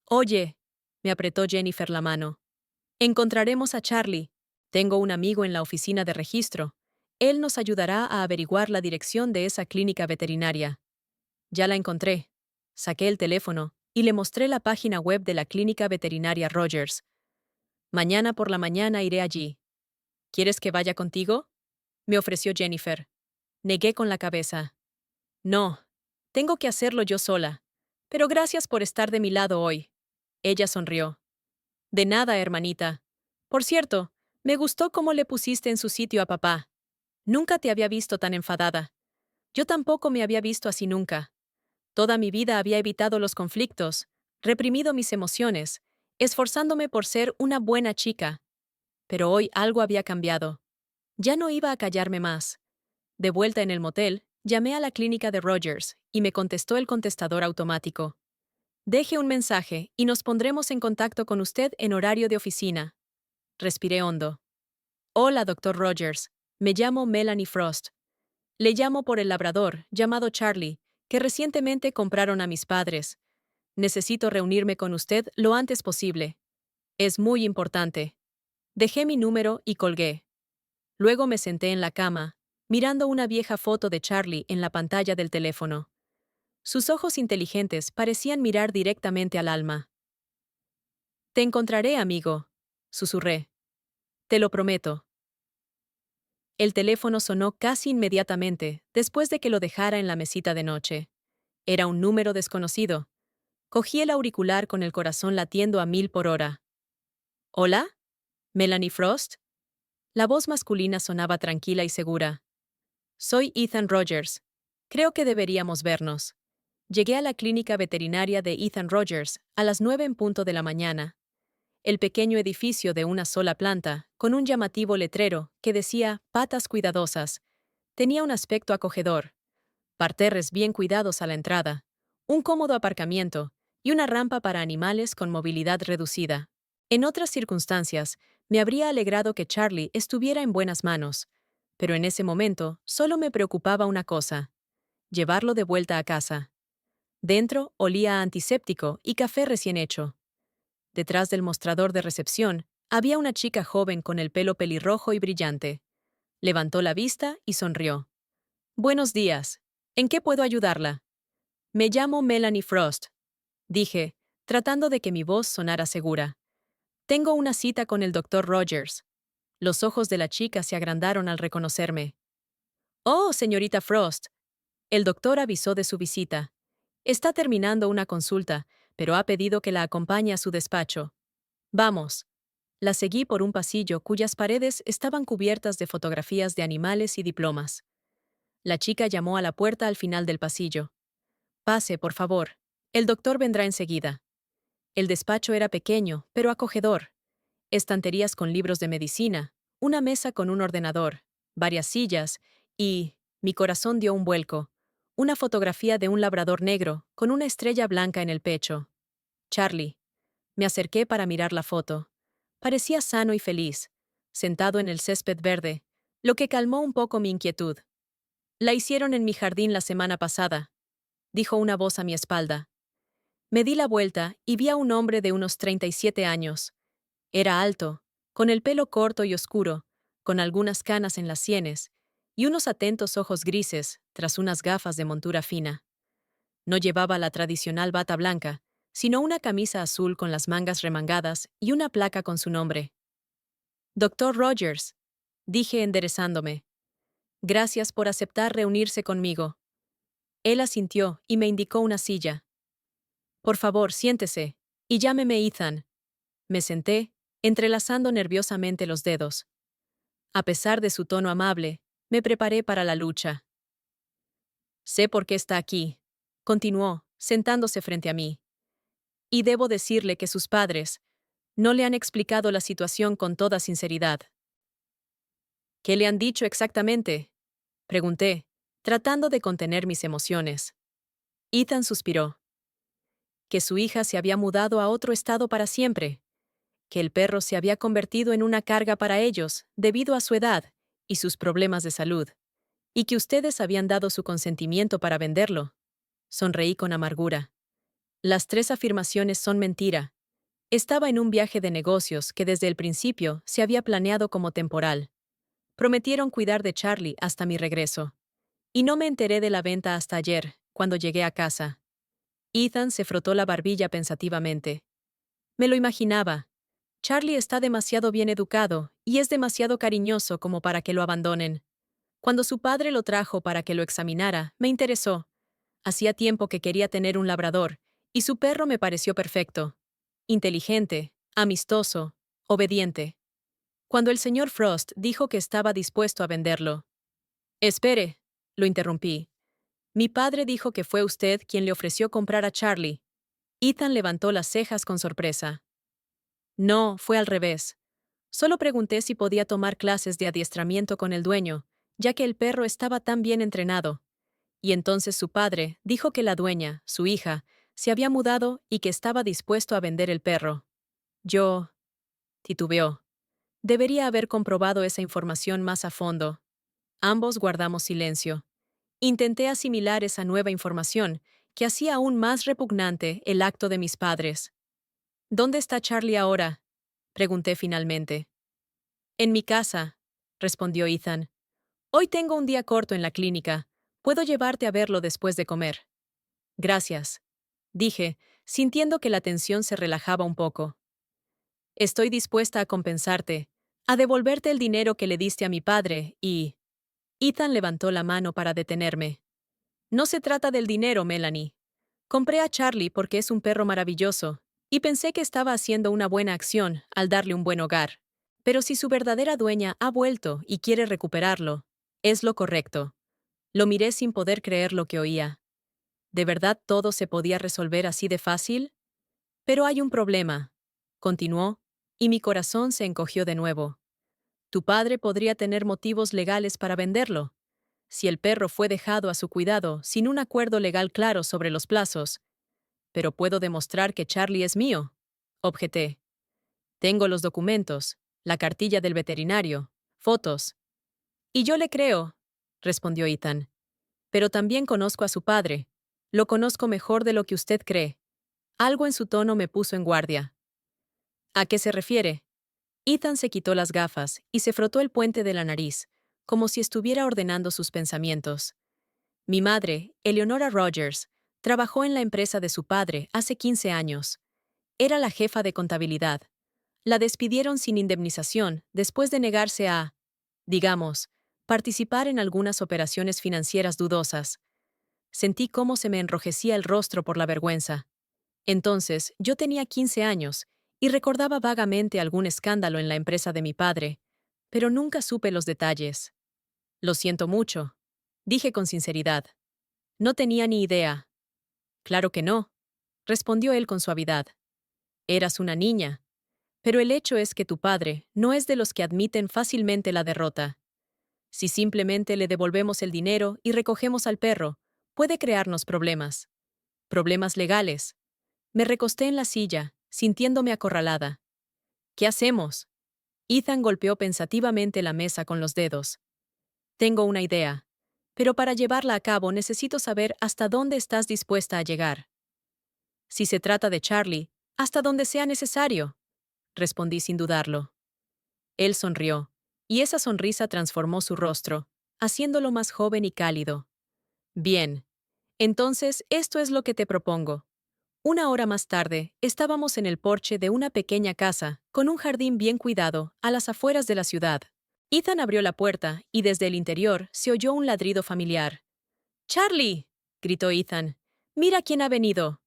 S1: Oye, me apretó Jennifer la mano. Encontraremos a Charlie. Tengo un amigo en la oficina de registro. Él nos ayudará a averiguar la dirección de esa clínica veterinaria. Ya la encontré. Saqué el teléfono y le mostré la página web de la clínica veterinaria Rogers. Mañana por la mañana iré allí. ¿Quieres que vaya contigo? Me ofreció Jennifer. Negué con la cabeza. No, tengo que hacerlo yo sola. Pero gracias por estar de mi lado hoy. Ella sonrió. De nada, hermanita. Por cierto, me gustó cómo le pusiste en su sitio a papá. Nunca te había visto tan enfadada. Yo tampoco me había visto así nunca. Toda mi vida había evitado los conflictos, reprimido mis emociones, esforzándome por ser una buena chica. Pero hoy algo había cambiado. Ya no iba a callarme más. De vuelta en el motel, llamé a la clínica de Rogers y me contestó el contestador automático. Deje un mensaje y nos pondremos en contacto con usted en horario de oficina. Respiré hondo. Hola, doctor Rogers. Me llamo Melanie Frost. Le llamo por el labrador, llamado Charlie, que recientemente compraron a mis padres. Necesito reunirme con usted lo antes posible. Es muy importante. Dejé mi número y colgué. Luego me senté en la cama, mirando una vieja foto de Charlie en la pantalla del teléfono. Sus ojos inteligentes parecían mirar directamente al alma. Te encontraré, amigo, susurré. Te lo prometo. El teléfono sonó casi inmediatamente, después de que lo dejara en la mesita de noche. Era un número desconocido. Cogí el auricular con el corazón latiendo a 1000 por hora. ¿Hola? ¿Melanie Frost? La voz masculina sonaba tranquila y segura. Soy Ethan Rogers. Creo que deberíamos vernos. Llegué a la clínica veterinaria de Ethan Rogers a las 9 en punto de la mañana. El pequeño edificio de una sola planta, con un llamativo letrero que decía «Patas cuidadosas», tenía un aspecto acogedor. Parterres bien cuidados a la entrada, un cómodo aparcamiento y una rampa para animales con movilidad reducida. En otras circunstancias, me habría alegrado que Charlie estuviera en buenas manos, pero en ese momento solo me preocupaba una cosa: llevarlo de vuelta a casa. Dentro olía a antiséptico y café recién hecho. Detrás del mostrador de recepción había una chica joven con el pelo pelirrojo y brillante. Levantó la vista y sonrió. Buenos días. ¿En qué puedo ayudarla? Me llamo Melanie Frost, dije, tratando de que mi voz sonara segura. Tengo una cita con el doctor Rogers. Los ojos de la chica se agrandaron al reconocerme. «Oh, señorita Frost». El doctor avisó de su visita. Está terminando una consulta, pero ha pedido que la acompañe a su despacho. Vamos. La seguí por un pasillo cuyas paredes estaban cubiertas de fotografías de animales y diplomas. La chica llamó a la puerta al final del pasillo. «Pase, por favor. El doctor vendrá enseguida». El despacho era pequeño, pero acogedor. Estanterías con libros de medicina, una mesa con un ordenador, varias sillas y, mi corazón dio un vuelco, una fotografía de un labrador negro con una estrella blanca en el pecho. Charlie. Me acerqué para mirar la foto. Parecía sano y feliz, sentado en el césped verde, lo que calmó un poco mi inquietud. «La hicieron en mi jardín la semana pasada», dijo una voz a mi espalda. Me di la vuelta y vi a un hombre de unos 37 años. Era alto, con el pelo corto y oscuro, con algunas canas en las sienes, y unos atentos ojos grises tras unas gafas de montura fina. No llevaba la tradicional bata blanca, sino una camisa azul con las mangas remangadas y una placa con su nombre. «Doctor Rogers», dije enderezándome. «Gracias por aceptar reunirse conmigo». Él asintió y me indicó una silla. «Por favor, siéntese, y llámeme Ethan». Me senté, entrelazando nerviosamente los dedos. A pesar de su tono amable, me preparé para la lucha. «Sé por qué está aquí», continuó, sentándose frente a mí. «Y debo decirle que sus padres no le han explicado la situación con toda sinceridad». «¿Qué le han dicho exactamente?», pregunté, tratando de contener mis emociones. Ethan suspiró. «Que su hija se había mudado a otro estado para siempre, que el perro se había convertido en una carga para ellos debido a su edad y sus problemas de salud, y que ustedes habían dado su consentimiento para venderlo». Sonreí con amargura. Las tres afirmaciones son mentira. Estaba en un viaje de negocios que desde el principio se había planeado como temporal. Prometieron cuidar de Charlie hasta mi regreso. Y no me enteré de la venta hasta ayer, cuando llegué a casa. Ethan se frotó la barbilla pensativamente. Me lo imaginaba. Charlie está demasiado bien educado y es demasiado cariñoso como para que lo abandonen. Cuando su padre lo trajo para que lo examinara, me interesó. Hacía tiempo que quería tener un labrador, y su perro me pareció perfecto. Inteligente, amistoso, obediente. Cuando el señor Frost dijo que estaba dispuesto a venderlo. «Espere», lo interrumpí. «Mi padre dijo que fue usted quien le ofreció comprar a Charlie». Ethan levantó las cejas con sorpresa. «No, fue al revés. Solo pregunté si podía tomar clases de adiestramiento con el dueño, ya que el perro estaba tan bien entrenado. Y entonces su padre dijo que la dueña, su hija, se había mudado y que estaba dispuesto a vender el perro. Yo... titubeó. Debería haber comprobado esa información más a fondo». Ambos guardamos silencio. Intenté asimilar esa nueva información, que hacía aún más repugnante el acto de mis padres. «¿Dónde está Charlie ahora?», pregunté finalmente. «En mi casa», respondió Ethan. «Hoy tengo un día corto en la clínica. Puedo llevarte a verlo después de comer». «Gracias», dije, sintiendo que la tensión se relajaba un poco. «Estoy dispuesta a compensarte, a devolverte el dinero que le diste a mi padre y...». Ethan levantó la mano para detenerme. «No se trata del dinero, Melanie. Compré a Charlie porque es un perro maravilloso, y pensé que estaba haciendo una buena acción al darle un buen hogar. Pero si su verdadera dueña ha vuelto y quiere recuperarlo, es lo correcto». Lo miré sin poder creer lo que oía. ¿De verdad todo se podía resolver así de fácil? «Pero hay un problema», continuó, y mi corazón se encogió de nuevo. «Tu padre podría tener motivos legales para venderlo. Si el perro fue dejado a su cuidado sin un acuerdo legal claro sobre los plazos. Pero puedo demostrar que Charlie es mío», objeté. «Tengo los documentos, la cartilla del veterinario, fotos». «Y yo le creo», respondió Ethan. «Pero también conozco a su padre. Lo conozco mejor de lo que usted cree». Algo en su tono me puso en guardia. «¿A qué se refiere?». Ethan se quitó las gafas y se frotó el puente de la nariz, como si estuviera ordenando sus pensamientos. «Mi madre, Eleonora Rogers, trabajó en la empresa de su padre hace 15 años. Era la jefa de contabilidad. La despidieron sin indemnización después de negarse a, digamos, participar en algunas operaciones financieras dudosas. Sentí cómo se me enrojecía el rostro por la vergüenza. Entonces, yo tenía 15 años y recordaba vagamente algún escándalo en la empresa de mi padre, pero nunca supe los detalles. Lo siento mucho, dije con sinceridad. No tenía ni idea. Claro que no, respondió él con suavidad. Eras una niña. Pero el hecho es que tu padre no es de los que admiten fácilmente la derrota. Si simplemente le devolvemos el dinero y recogemos al perro, puede crearnos problemas. Problemas legales. Me recosté en la silla, sintiéndome acorralada. ¿Qué hacemos? Ethan golpeó pensativamente la mesa con los dedos. Tengo una idea. Pero para llevarla a cabo necesito saber hasta dónde estás dispuesta a llegar. Si se trata de Charlie, hasta donde sea necesario, respondí sin dudarlo. Él sonrió, y esa sonrisa transformó su rostro, haciéndolo más joven y cálido. Bien. Entonces, esto es lo que te propongo. Una hora más tarde, estábamos en el porche de una pequeña casa, con un jardín bien cuidado, a las afueras de la ciudad. Ethan abrió la puerta, y desde el interior se oyó un ladrido familiar. ¡Charlie! Gritó Ethan. ¡Mira quién ha venido!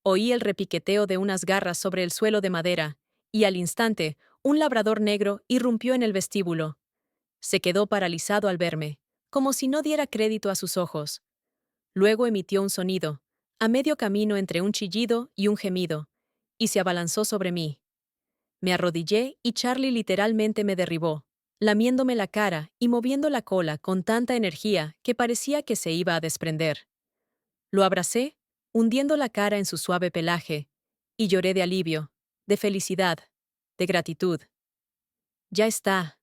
S1: Oí el repiqueteo de unas garras sobre el suelo de madera, y al instante, un labrador negro irrumpió en el vestíbulo. Se quedó paralizado al verme, como si no diera crédito a sus ojos. Luego emitió un sonido, a medio camino entre un chillido y un gemido, y se abalanzó sobre mí. Me arrodillé y Charlie literalmente me derribó, lamiéndome la cara y moviendo la cola con tanta energía que parecía que se iba a desprender. Lo abracé, hundiendo la cara en su suave pelaje, y lloré de alivio, de felicidad, de gratitud. Ya está,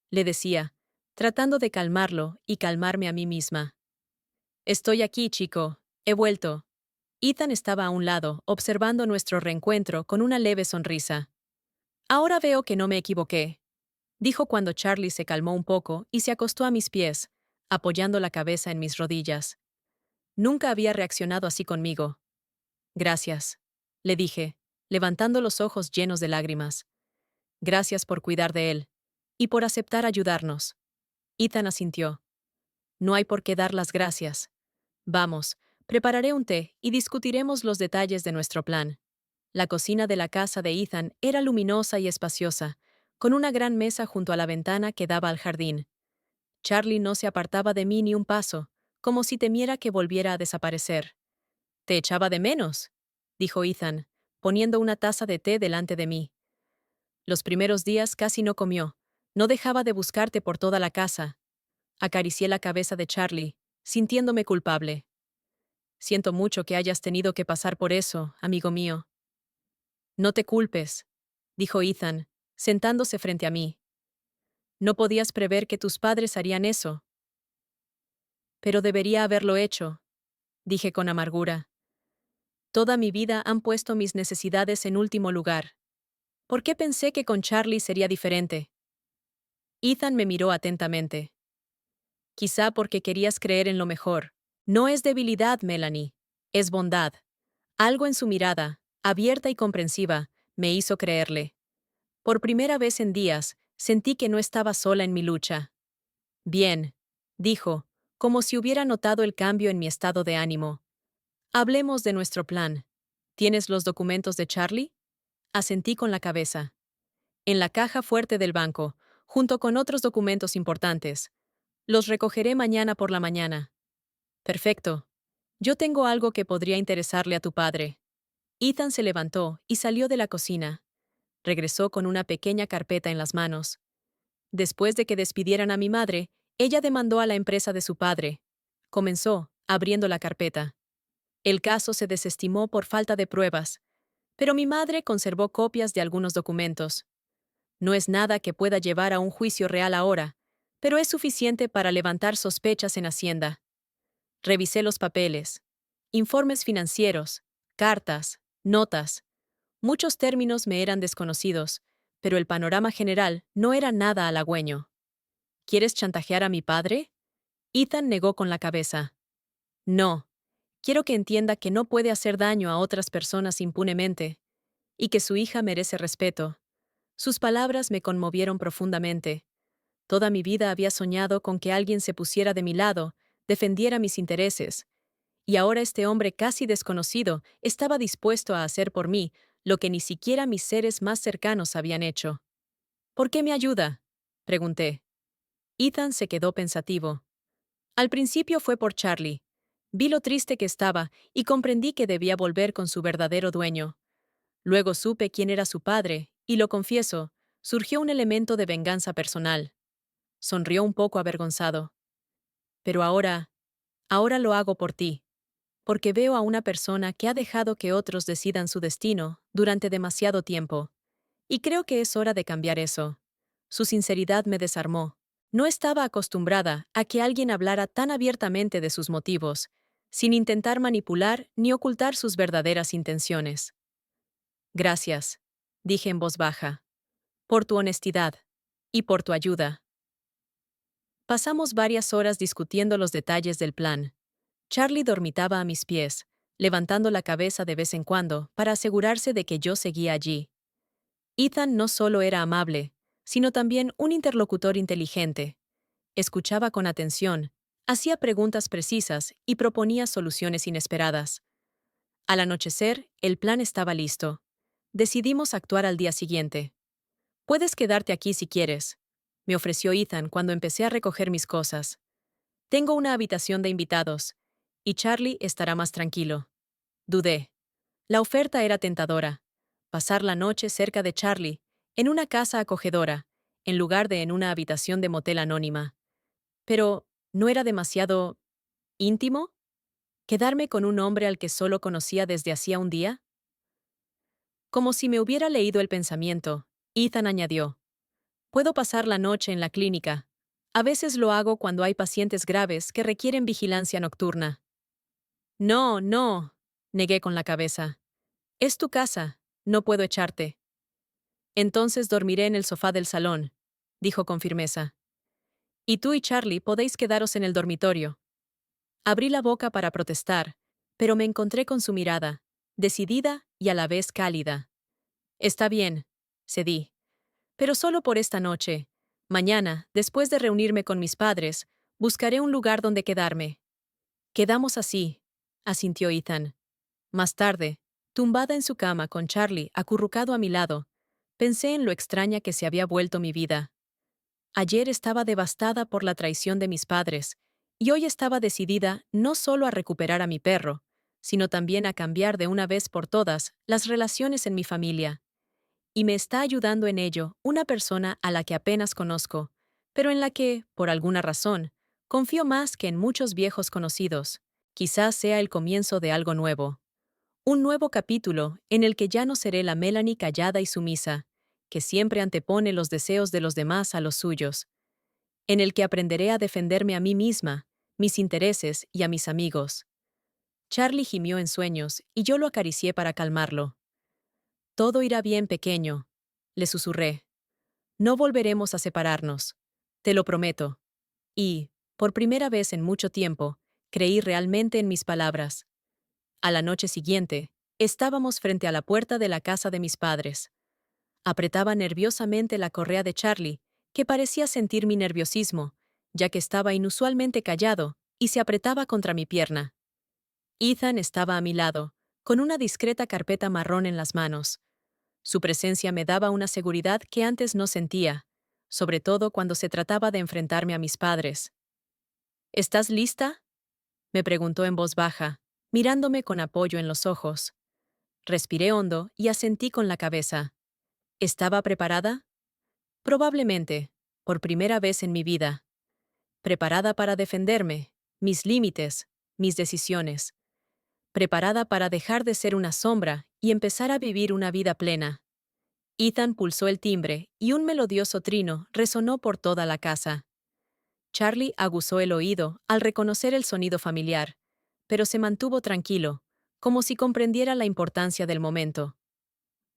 S1: le decía, tratando de calmarlo y calmarme a mí misma. Estoy aquí, chico, he vuelto. Ethan estaba a un lado, observando nuestro reencuentro con una leve sonrisa. Ahora veo que no me equivoqué, dijo cuando Charlie se calmó un poco y se acostó a mis pies, apoyando la cabeza en mis rodillas. Nunca había reaccionado así conmigo. Gracias, le dije, levantando los ojos llenos de lágrimas. Gracias por cuidar de él. Y por aceptar ayudarnos. Ethan asintió. No hay por qué dar las gracias. Vamos, prepararé un té y discutiremos los detalles de nuestro plan. La cocina de la casa de Ethan era luminosa y espaciosa, con una gran mesa junto a la ventana que daba al jardín. Charlie no se apartaba de mí ni un paso, como si temiera que volviera a desaparecer. «Te echaba de menos», dijo Ethan, poniendo una taza de té delante de mí. Los primeros días casi no comió. No dejaba de buscarte por toda la casa. Acaricié la cabeza de Charlie, sintiéndome culpable. Siento mucho que hayas tenido que pasar por eso, amigo mío. No te culpes, dijo Ethan, sentándose frente a mí. No podías prever que tus padres harían eso. Pero debería haberlo hecho, dije con amargura. Toda mi vida han puesto mis necesidades en último lugar. ¿Por qué pensé que con Charlie sería diferente? Ethan me miró atentamente. Quizá porque querías creer en lo mejor. No es debilidad, Melanie. Es bondad. Algo en su mirada, abierta y comprensiva, me hizo creerle. Por primera vez en días, sentí que no estaba sola en mi lucha. Bien, dijo, como si hubiera notado el cambio en mi estado de ánimo. Hablemos de nuestro plan. ¿Tienes los documentos de Charlie? Asentí con la cabeza. En la caja fuerte del banco, junto con otros documentos importantes. Los recogeré mañana por la mañana. Perfecto. Yo tengo algo que podría interesarle a tu padre. Ethan se levantó y salió de la cocina. Regresó con una pequeña carpeta en las manos. Después de que despidieran a mi madre, ella demandó a la empresa de su padre. Comenzó, abriendo la carpeta. El caso se desestimó por falta de pruebas, pero mi madre conservó copias de algunos documentos. No es nada que pueda llevar a un juicio real ahora, pero es suficiente para levantar sospechas en Hacienda. Revisé los papeles, informes financieros, cartas, notas. Muchos términos me eran desconocidos, pero el panorama general no era nada halagüeño. ¿Quieres chantajear a mi padre? Ethan negó con la cabeza. No. Quiero que entienda que no puede hacer daño a otras personas impunemente. y que su hija merece respeto. Sus palabras me conmovieron profundamente. Toda mi vida había soñado con que alguien se pusiera de mi lado, defendiera mis intereses, y ahora este hombre casi desconocido estaba dispuesto a hacer por mí lo que ni siquiera mis seres más cercanos habían hecho. ¿Por qué me ayuda?, pregunté. Ethan se quedó pensativo. Al principio fue por Charlie. Vi lo triste que estaba y comprendí que debía volver con su verdadero dueño. Luego supe quién era su padre, y lo confieso, surgió un elemento de venganza personal. Sonrió un poco avergonzado. Pero ahora lo hago por ti, porque veo a una persona que ha dejado que otros decidan su destino durante demasiado tiempo. Y creo que es hora de cambiar eso. Su sinceridad me desarmó. No estaba acostumbrada a que alguien hablara tan abiertamente de sus motivos, sin intentar manipular ni ocultar sus verdaderas intenciones. Gracias, dije en voz baja, por tu honestidad y por tu ayuda. Pasamos varias horas discutiendo los detalles del plan. Charlie dormitaba a mis pies, levantando la cabeza de vez en cuando para asegurarse de que yo seguía allí. Ethan no solo era amable, sino también un interlocutor inteligente. Escuchaba con atención, hacía preguntas precisas y proponía soluciones inesperadas. Al anochecer, el plan estaba listo. Decidimos actuar al día siguiente. Puedes quedarte aquí si quieres, me ofreció Ethan cuando empecé a recoger mis cosas. Tengo una habitación de invitados, y Charlie estará más tranquilo. Dudé. La oferta era tentadora. Pasar la noche cerca de Charlie, en una casa acogedora, en lugar de en una habitación de motel anónima. Pero, ¿no era demasiado íntimo? ¿Quedarme con un hombre al que solo conocía desde hacía un día? Como si me hubiera leído el pensamiento, Ethan añadió: puedo pasar la noche en la clínica. A veces lo hago cuando hay pacientes graves que requieren vigilancia nocturna. No, no, negué con la cabeza. Es tu casa, no puedo echarte. Entonces dormiré en el sofá del salón, dijo con firmeza. Y tú y Charlie podéis quedaros en el dormitorio. Abrí la boca para protestar, pero me encontré con su mirada, decidida y a la vez cálida. Está bien, cedí. Pero solo por esta noche. Mañana, después de reunirme con mis padres, buscaré un lugar donde quedarme. Quedamos así, asintió Ethan. Más tarde, tumbada en su cama con Charlie acurrucado a mi lado, pensé en lo extraña que se había vuelto mi vida. Ayer estaba devastada por la traición de mis padres, y hoy estaba decidida no solo a recuperar a mi perro, sino también a cambiar de una vez por todas las relaciones en mi familia. Y me está ayudando en ello una persona a la que apenas conozco, pero en la que, por alguna razón, confío más que en muchos viejos conocidos. Quizás sea el comienzo de algo nuevo. Un nuevo capítulo en el que ya no seré la Melanie callada y sumisa, que siempre antepone los deseos de los demás a los suyos. En el que aprenderé a defenderme a mí misma, mis intereses y a mis amigos. Charlie gimió en sueños y yo lo acaricié para calmarlo. Todo irá bien, pequeño, le susurré. No volveremos a separarnos. Te lo prometo. Y, por primera vez en mucho tiempo, creí realmente en mis palabras. A la noche siguiente, estábamos frente a la puerta de la casa de mis padres. Apretaba nerviosamente la correa de Charlie, que parecía sentir mi nerviosismo, ya que estaba inusualmente callado, y se apretaba contra mi pierna. Ethan estaba a mi lado, con una discreta carpeta marrón en las manos. Su presencia me daba una seguridad que antes no sentía, sobre todo cuando se trataba de enfrentarme a mis padres. ¿Estás lista?, me preguntó en voz baja, mirándome con apoyo en los ojos. Respiré hondo y asentí con la cabeza. ¿Estaba preparada? Probablemente, por primera vez en mi vida. Preparada para defenderme, mis límites, mis decisiones. Preparada para dejar de ser una sombra y empezar a vivir una vida plena. Ethan pulsó el timbre y un melodioso trino resonó por toda la casa. Charlie aguzó el oído al reconocer el sonido familiar, pero se mantuvo tranquilo, como si comprendiera la importancia del momento.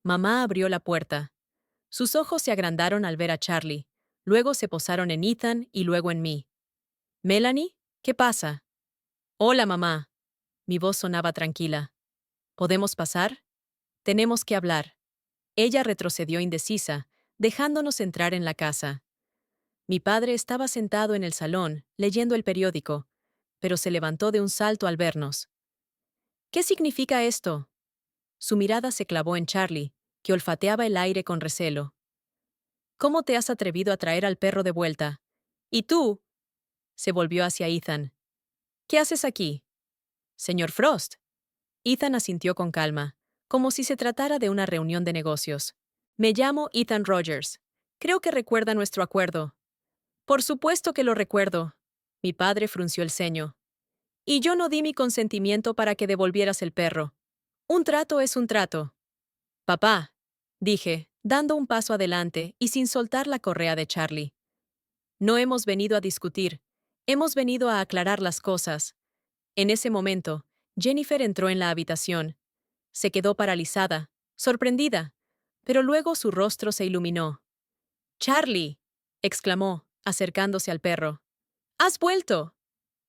S1: Mamá abrió la puerta. Sus ojos se agrandaron al ver a Charlie, luego se posaron en Ethan y luego en mí. «Melanie, ¿qué pasa?» «Hola, mamá». Mi voz sonaba tranquila. «¿Podemos pasar? Tenemos que hablar». Ella retrocedió indecisa, dejándonos entrar en la casa. Mi padre estaba sentado en el salón, leyendo el periódico, pero se levantó de un salto al vernos. ¿Qué significa esto? Su mirada se clavó en Charlie, que olfateaba el aire con recelo. ¿Cómo te has atrevido a traer al perro de vuelta? ¿Y tú? Se volvió hacia Ethan. ¿Qué haces aquí? Señor Frost. Ethan asintió con calma, como si se tratara de una reunión de negocios. Me llamo Ethan Rogers. Creo que recuerda nuestro acuerdo. Por supuesto que lo recuerdo. Mi padre frunció el ceño. Y yo no di mi consentimiento para que devolvieras el perro. Un trato es un trato. Papá, dije, dando un paso adelante y sin soltar la correa de Charlie. No hemos venido a discutir, hemos venido a aclarar las cosas. En ese momento, Jennifer entró en la habitación. Se quedó paralizada, sorprendida, pero luego su rostro se iluminó. ¡Charlie! Exclamó, acercándose al perro. ¡Has vuelto!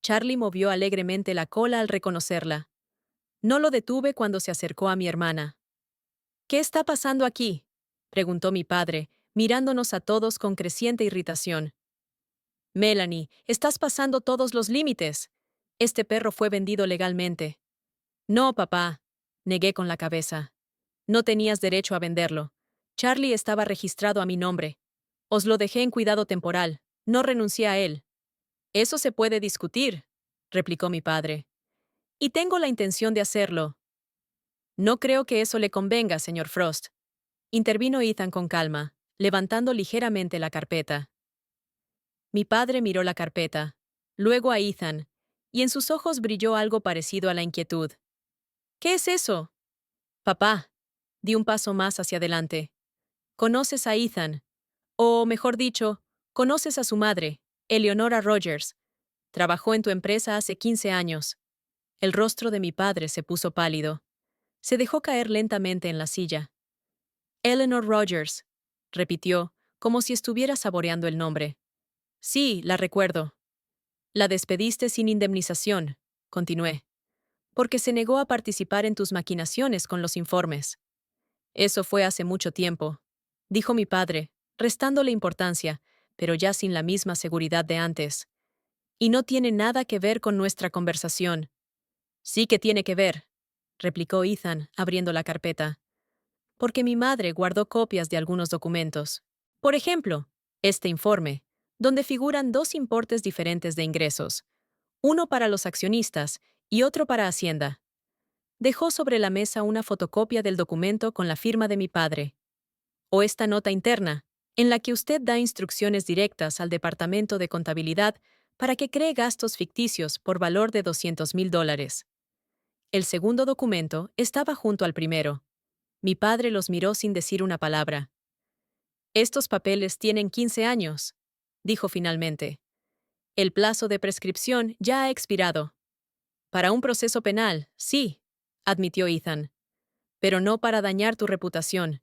S1: Charlie movió alegremente la cola al reconocerla. No lo detuve cuando se acercó a mi hermana. ¿Qué está pasando aquí? Preguntó mi padre, mirándonos a todos con creciente irritación. Melanie, estás pasando todos los límites. Este perro fue vendido legalmente. No, papá, negué con la cabeza. No tenías derecho a venderlo. Charlie estaba registrado a mi nombre. Os lo dejé en cuidado temporal. No renuncié a él. Eso se puede discutir, replicó mi padre. Y tengo la intención de hacerlo. No creo que eso le convenga, señor Frost. Intervino Ethan con calma, levantando ligeramente la carpeta. Mi padre miró la carpeta, luego a Ethan, y en sus ojos brilló algo parecido a la inquietud. ¿Qué es eso? Papá, di un paso más hacia adelante. ¿Conoces a Ethan? O, mejor dicho, conoces a su madre, Eleonora Rogers. Trabajó en tu empresa hace 15 años. El rostro de mi padre se puso pálido. Se dejó caer lentamente en la silla. Eleanor Rogers, repitió, como si estuviera saboreando el nombre. Sí, la recuerdo. La despediste sin indemnización, continué, porque se negó a participar en tus maquinaciones con los informes. Eso fue hace mucho tiempo, dijo mi padre, restándole importancia, pero ya sin la misma seguridad de antes. Y no tiene nada que ver con nuestra conversación. Sí que tiene que ver, replicó Ethan, abriendo la carpeta. Porque mi madre guardó copias de algunos documentos. Por ejemplo, este informe, donde figuran dos importes diferentes de ingresos, uno para los accionistas y otro para Hacienda. Dejó sobre la mesa una fotocopia del documento con la firma de mi padre. O esta nota interna, en la que usted da instrucciones directas al Departamento de Contabilidad para que cree gastos ficticios por valor de $200,000. El segundo documento estaba junto al primero. Mi padre los miró sin decir una palabra. Estos papeles tienen 15 años, dijo finalmente. El plazo de prescripción ya ha expirado. Para un proceso penal, sí, admitió Ethan, pero no para dañar tu reputación.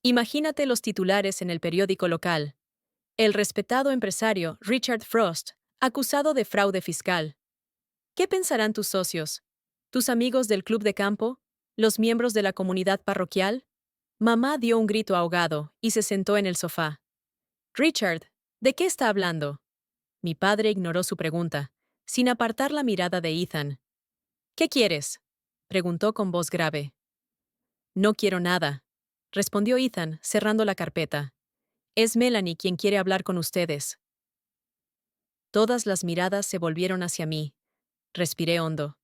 S1: Imagínate los titulares en el periódico local. El respetado empresario Richard Frost, acusado de fraude fiscal. ¿Qué pensarán tus socios? ¿Tus amigos del club de campo? ¿Los miembros de la comunidad parroquial? Mamá dio un grito ahogado y se sentó en el sofá. Richard, ¿de qué está hablando? Mi padre ignoró su pregunta, sin apartar la mirada de Ethan. ¿Qué quieres? Preguntó con voz grave. No quiero nada, respondió Ethan, cerrando la carpeta. Es Melanie quien quiere hablar con ustedes. Todas las miradas se volvieron hacia mí. Respiré hondo.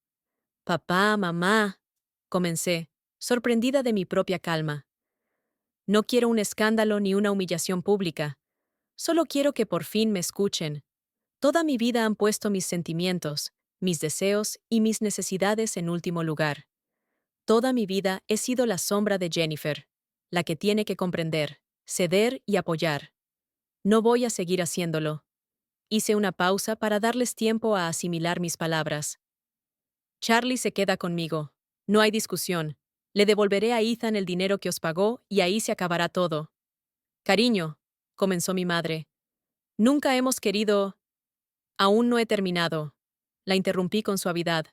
S1: Papá, mamá, comencé, sorprendida de mi propia calma. No quiero un escándalo ni una humillación pública. Solo quiero que por fin me escuchen. Toda mi vida han puesto mis sentimientos, mis deseos y mis necesidades en último lugar. Toda mi vida he sido la sombra de Jennifer, la que tiene que comprender, ceder y apoyar. No voy a seguir haciéndolo. Hice una pausa para darles tiempo a asimilar mis palabras. Charlie se queda conmigo. No hay discusión. Le devolveré a Ethan el dinero que os pagó y ahí se acabará todo. Cariño, comenzó mi madre. Nunca hemos querido... Aún no he terminado. La interrumpí con suavidad,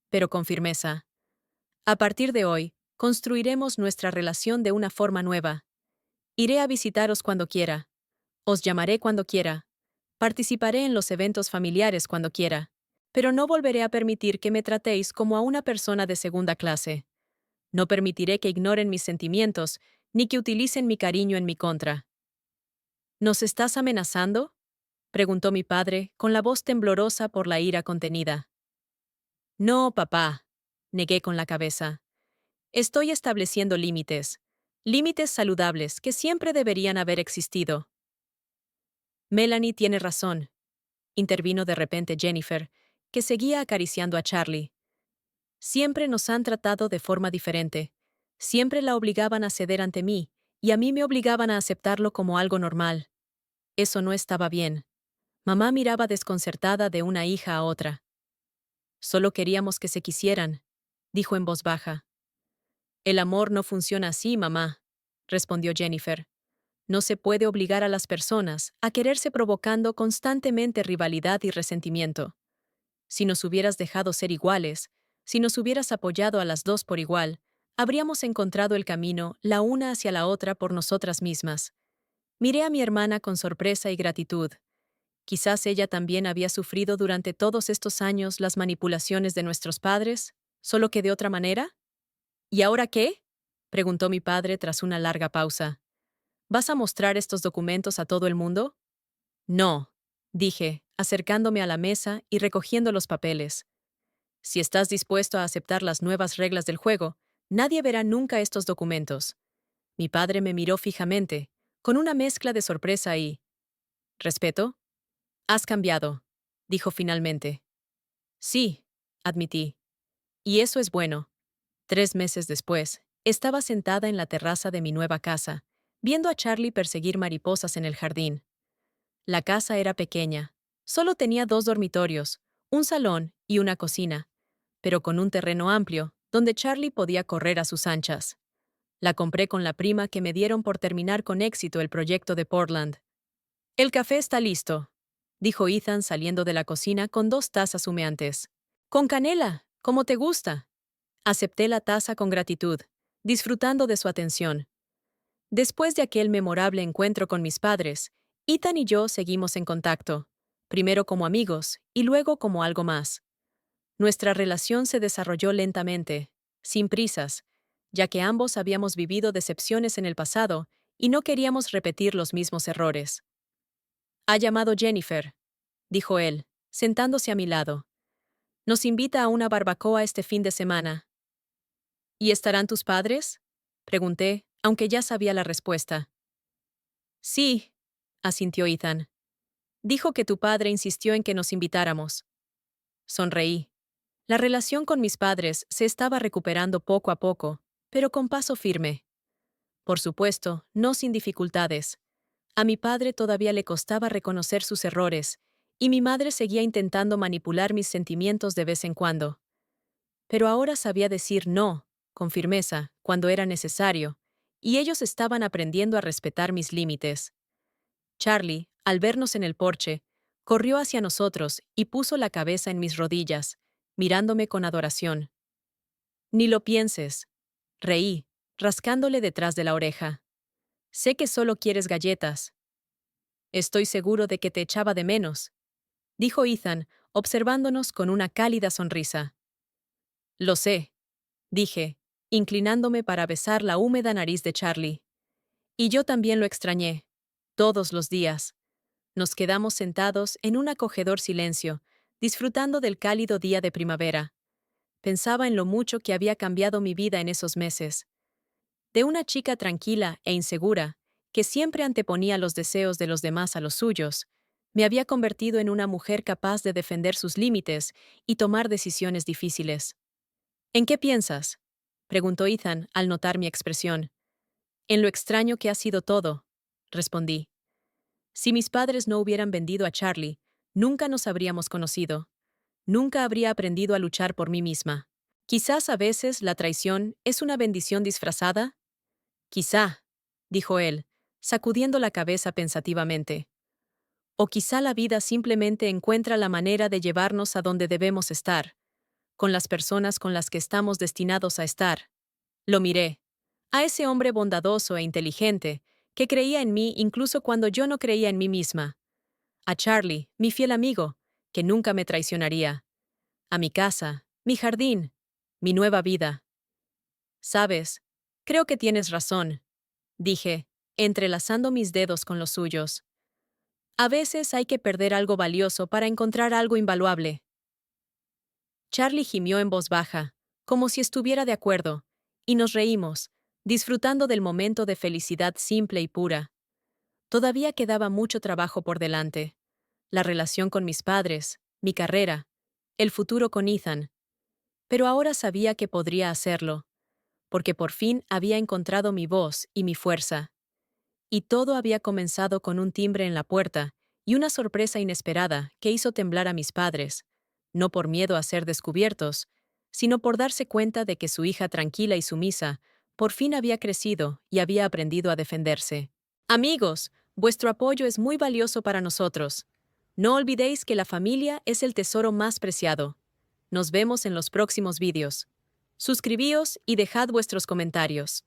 S1: pero con firmeza. A partir de hoy, Construiremos nuestra relación de una forma nueva. Iré a visitaros cuando quiera. Os llamaré cuando quiera. Participaré en los eventos familiares cuando quiera. Pero no volveré a permitir que me tratéis como a una persona de segunda clase. No permitiré que ignoren mis sentimientos, ni que utilicen mi cariño en mi contra. ¿Nos estás amenazando?, preguntó mi padre, con la voz temblorosa por la ira contenida. No, papá, negué con la cabeza. Estoy estableciendo límites. Límites saludables que siempre deberían haber existido. Melanie tiene razón, intervino de repente Jennifer, que seguía acariciando a Charlie. Siempre nos han tratado de forma diferente. Siempre la obligaban a ceder ante mí, y a mí me obligaban a aceptarlo como algo normal. Eso no estaba bien. Mamá miraba desconcertada de una hija a otra. Solo queríamos que se quisieran, dijo en voz baja. El amor no funciona así, mamá, respondió Jennifer. No se puede obligar a las personas a quererse provocando constantemente rivalidad y resentimiento. Si nos hubieras dejado ser iguales, si nos hubieras apoyado a las dos por igual, habríamos encontrado el camino la una hacia la otra por nosotras mismas. Miré a mi hermana con sorpresa y gratitud. Quizás ella también había sufrido durante todos estos años las manipulaciones de nuestros padres, solo que de otra manera. ¿Y ahora qué?, preguntó mi padre tras una larga pausa. ¿Vas a mostrar estos documentos a todo el mundo? No, dije, acercándome a la mesa y recogiendo los papeles. Si estás dispuesto a aceptar las nuevas reglas del juego, nadie verá nunca estos documentos. Mi padre me miró fijamente, con una mezcla de sorpresa y respeto. Has cambiado, dijo finalmente. Sí, admití. Y eso es bueno. 3 meses después, estaba sentada en la terraza de mi nueva casa, viendo a Charlie perseguir mariposas en el jardín. La casa era pequeña. Solo tenía 2 dormitorios, un salón y una cocina, pero con un terreno amplio, donde Charlie podía correr a sus anchas. La compré con la prima que me dieron por terminar con éxito el proyecto de Portland. El café está listo, dijo Ethan saliendo de la cocina con 2 tazas humeantes. Con canela, como te gusta. Acepté la taza con gratitud, disfrutando de su atención. Después de aquel memorable encuentro con mis padres, Ethan y yo seguimos en contacto, primero como amigos y luego como algo más. Nuestra relación se desarrolló lentamente, sin prisas, ya que ambos habíamos vivido decepciones en el pasado y no queríamos repetir los mismos errores. Ha llamado Jennifer, dijo él, sentándose a mi lado. Nos invita a una barbacoa este fin de semana. ¿Y estarán tus padres?, pregunté, aunque ya sabía la respuesta. Sí, asintió Ethan. Dijo que tu padre insistió en que nos invitáramos. Sonreí. La relación con mis padres se estaba recuperando poco a poco, pero con paso firme. Por supuesto, no sin dificultades. A mi padre todavía le costaba reconocer sus errores, y mi madre seguía intentando manipular mis sentimientos de vez en cuando. Pero ahora sabía decir no, con firmeza, cuando era necesario, y ellos estaban aprendiendo a respetar mis límites. Charlie, al vernos en el porche, corrió hacia nosotros y puso la cabeza en mis rodillas, mirándome con adoración. Ni lo pienses. Reí, rascándole detrás de la oreja. Sé que solo quieres galletas. Estoy seguro de que te echaba de menos, dijo Ethan, observándonos con una cálida sonrisa. Lo sé, dije, inclinándome para besar la húmeda nariz de Charlie. Y yo también lo extrañé. Todos los días. Nos quedamos sentados en un acogedor silencio, disfrutando del cálido día de primavera. Pensaba en lo mucho que había cambiado mi vida en esos meses. De una chica tranquila e insegura, que siempre anteponía los deseos de los demás a los suyos, me había convertido en una mujer capaz de defender sus límites y tomar decisiones difíciles. ¿En qué piensas?, preguntó Ethan al notar mi expresión. En lo extraño que ha sido todo, respondí. Si mis padres no hubieran vendido a Charlie, nunca nos habríamos conocido. Nunca habría aprendido a luchar por mí misma. Quizás a veces la traición es una bendición disfrazada. Quizá, dijo él, sacudiendo la cabeza pensativamente. O quizá la vida simplemente encuentra la manera de llevarnos a donde debemos estar, con las personas con las que estamos destinados a estar. Lo miré. A ese hombre bondadoso e inteligente, que creía en mí incluso cuando yo no creía en mí misma. A Charlie, mi fiel amigo, que nunca me traicionaría. A mi casa, mi jardín, mi nueva vida. Sabes, creo que tienes razón, dije, entrelazando mis dedos con los suyos. A veces hay que perder algo valioso para encontrar algo invaluable. Charlie gimió en voz baja, como si estuviera de acuerdo, y nos reímos, disfrutando del momento de felicidad simple y pura. Todavía quedaba mucho trabajo por delante. La relación con mis padres, mi carrera, el futuro con Ethan. Pero ahora sabía que podría hacerlo, porque por fin había encontrado mi voz y mi fuerza. Y todo había comenzado con un timbre en la puerta y una sorpresa inesperada que hizo temblar a mis padres, no por miedo a ser descubiertos, sino por darse cuenta de que su hija tranquila y sumisa por fin había crecido y había aprendido a defenderse. Amigos, vuestro apoyo es muy valioso para nosotros. No olvidéis que la familia es el tesoro más preciado. Nos vemos en los próximos vídeos. Suscribíos y dejad vuestros comentarios.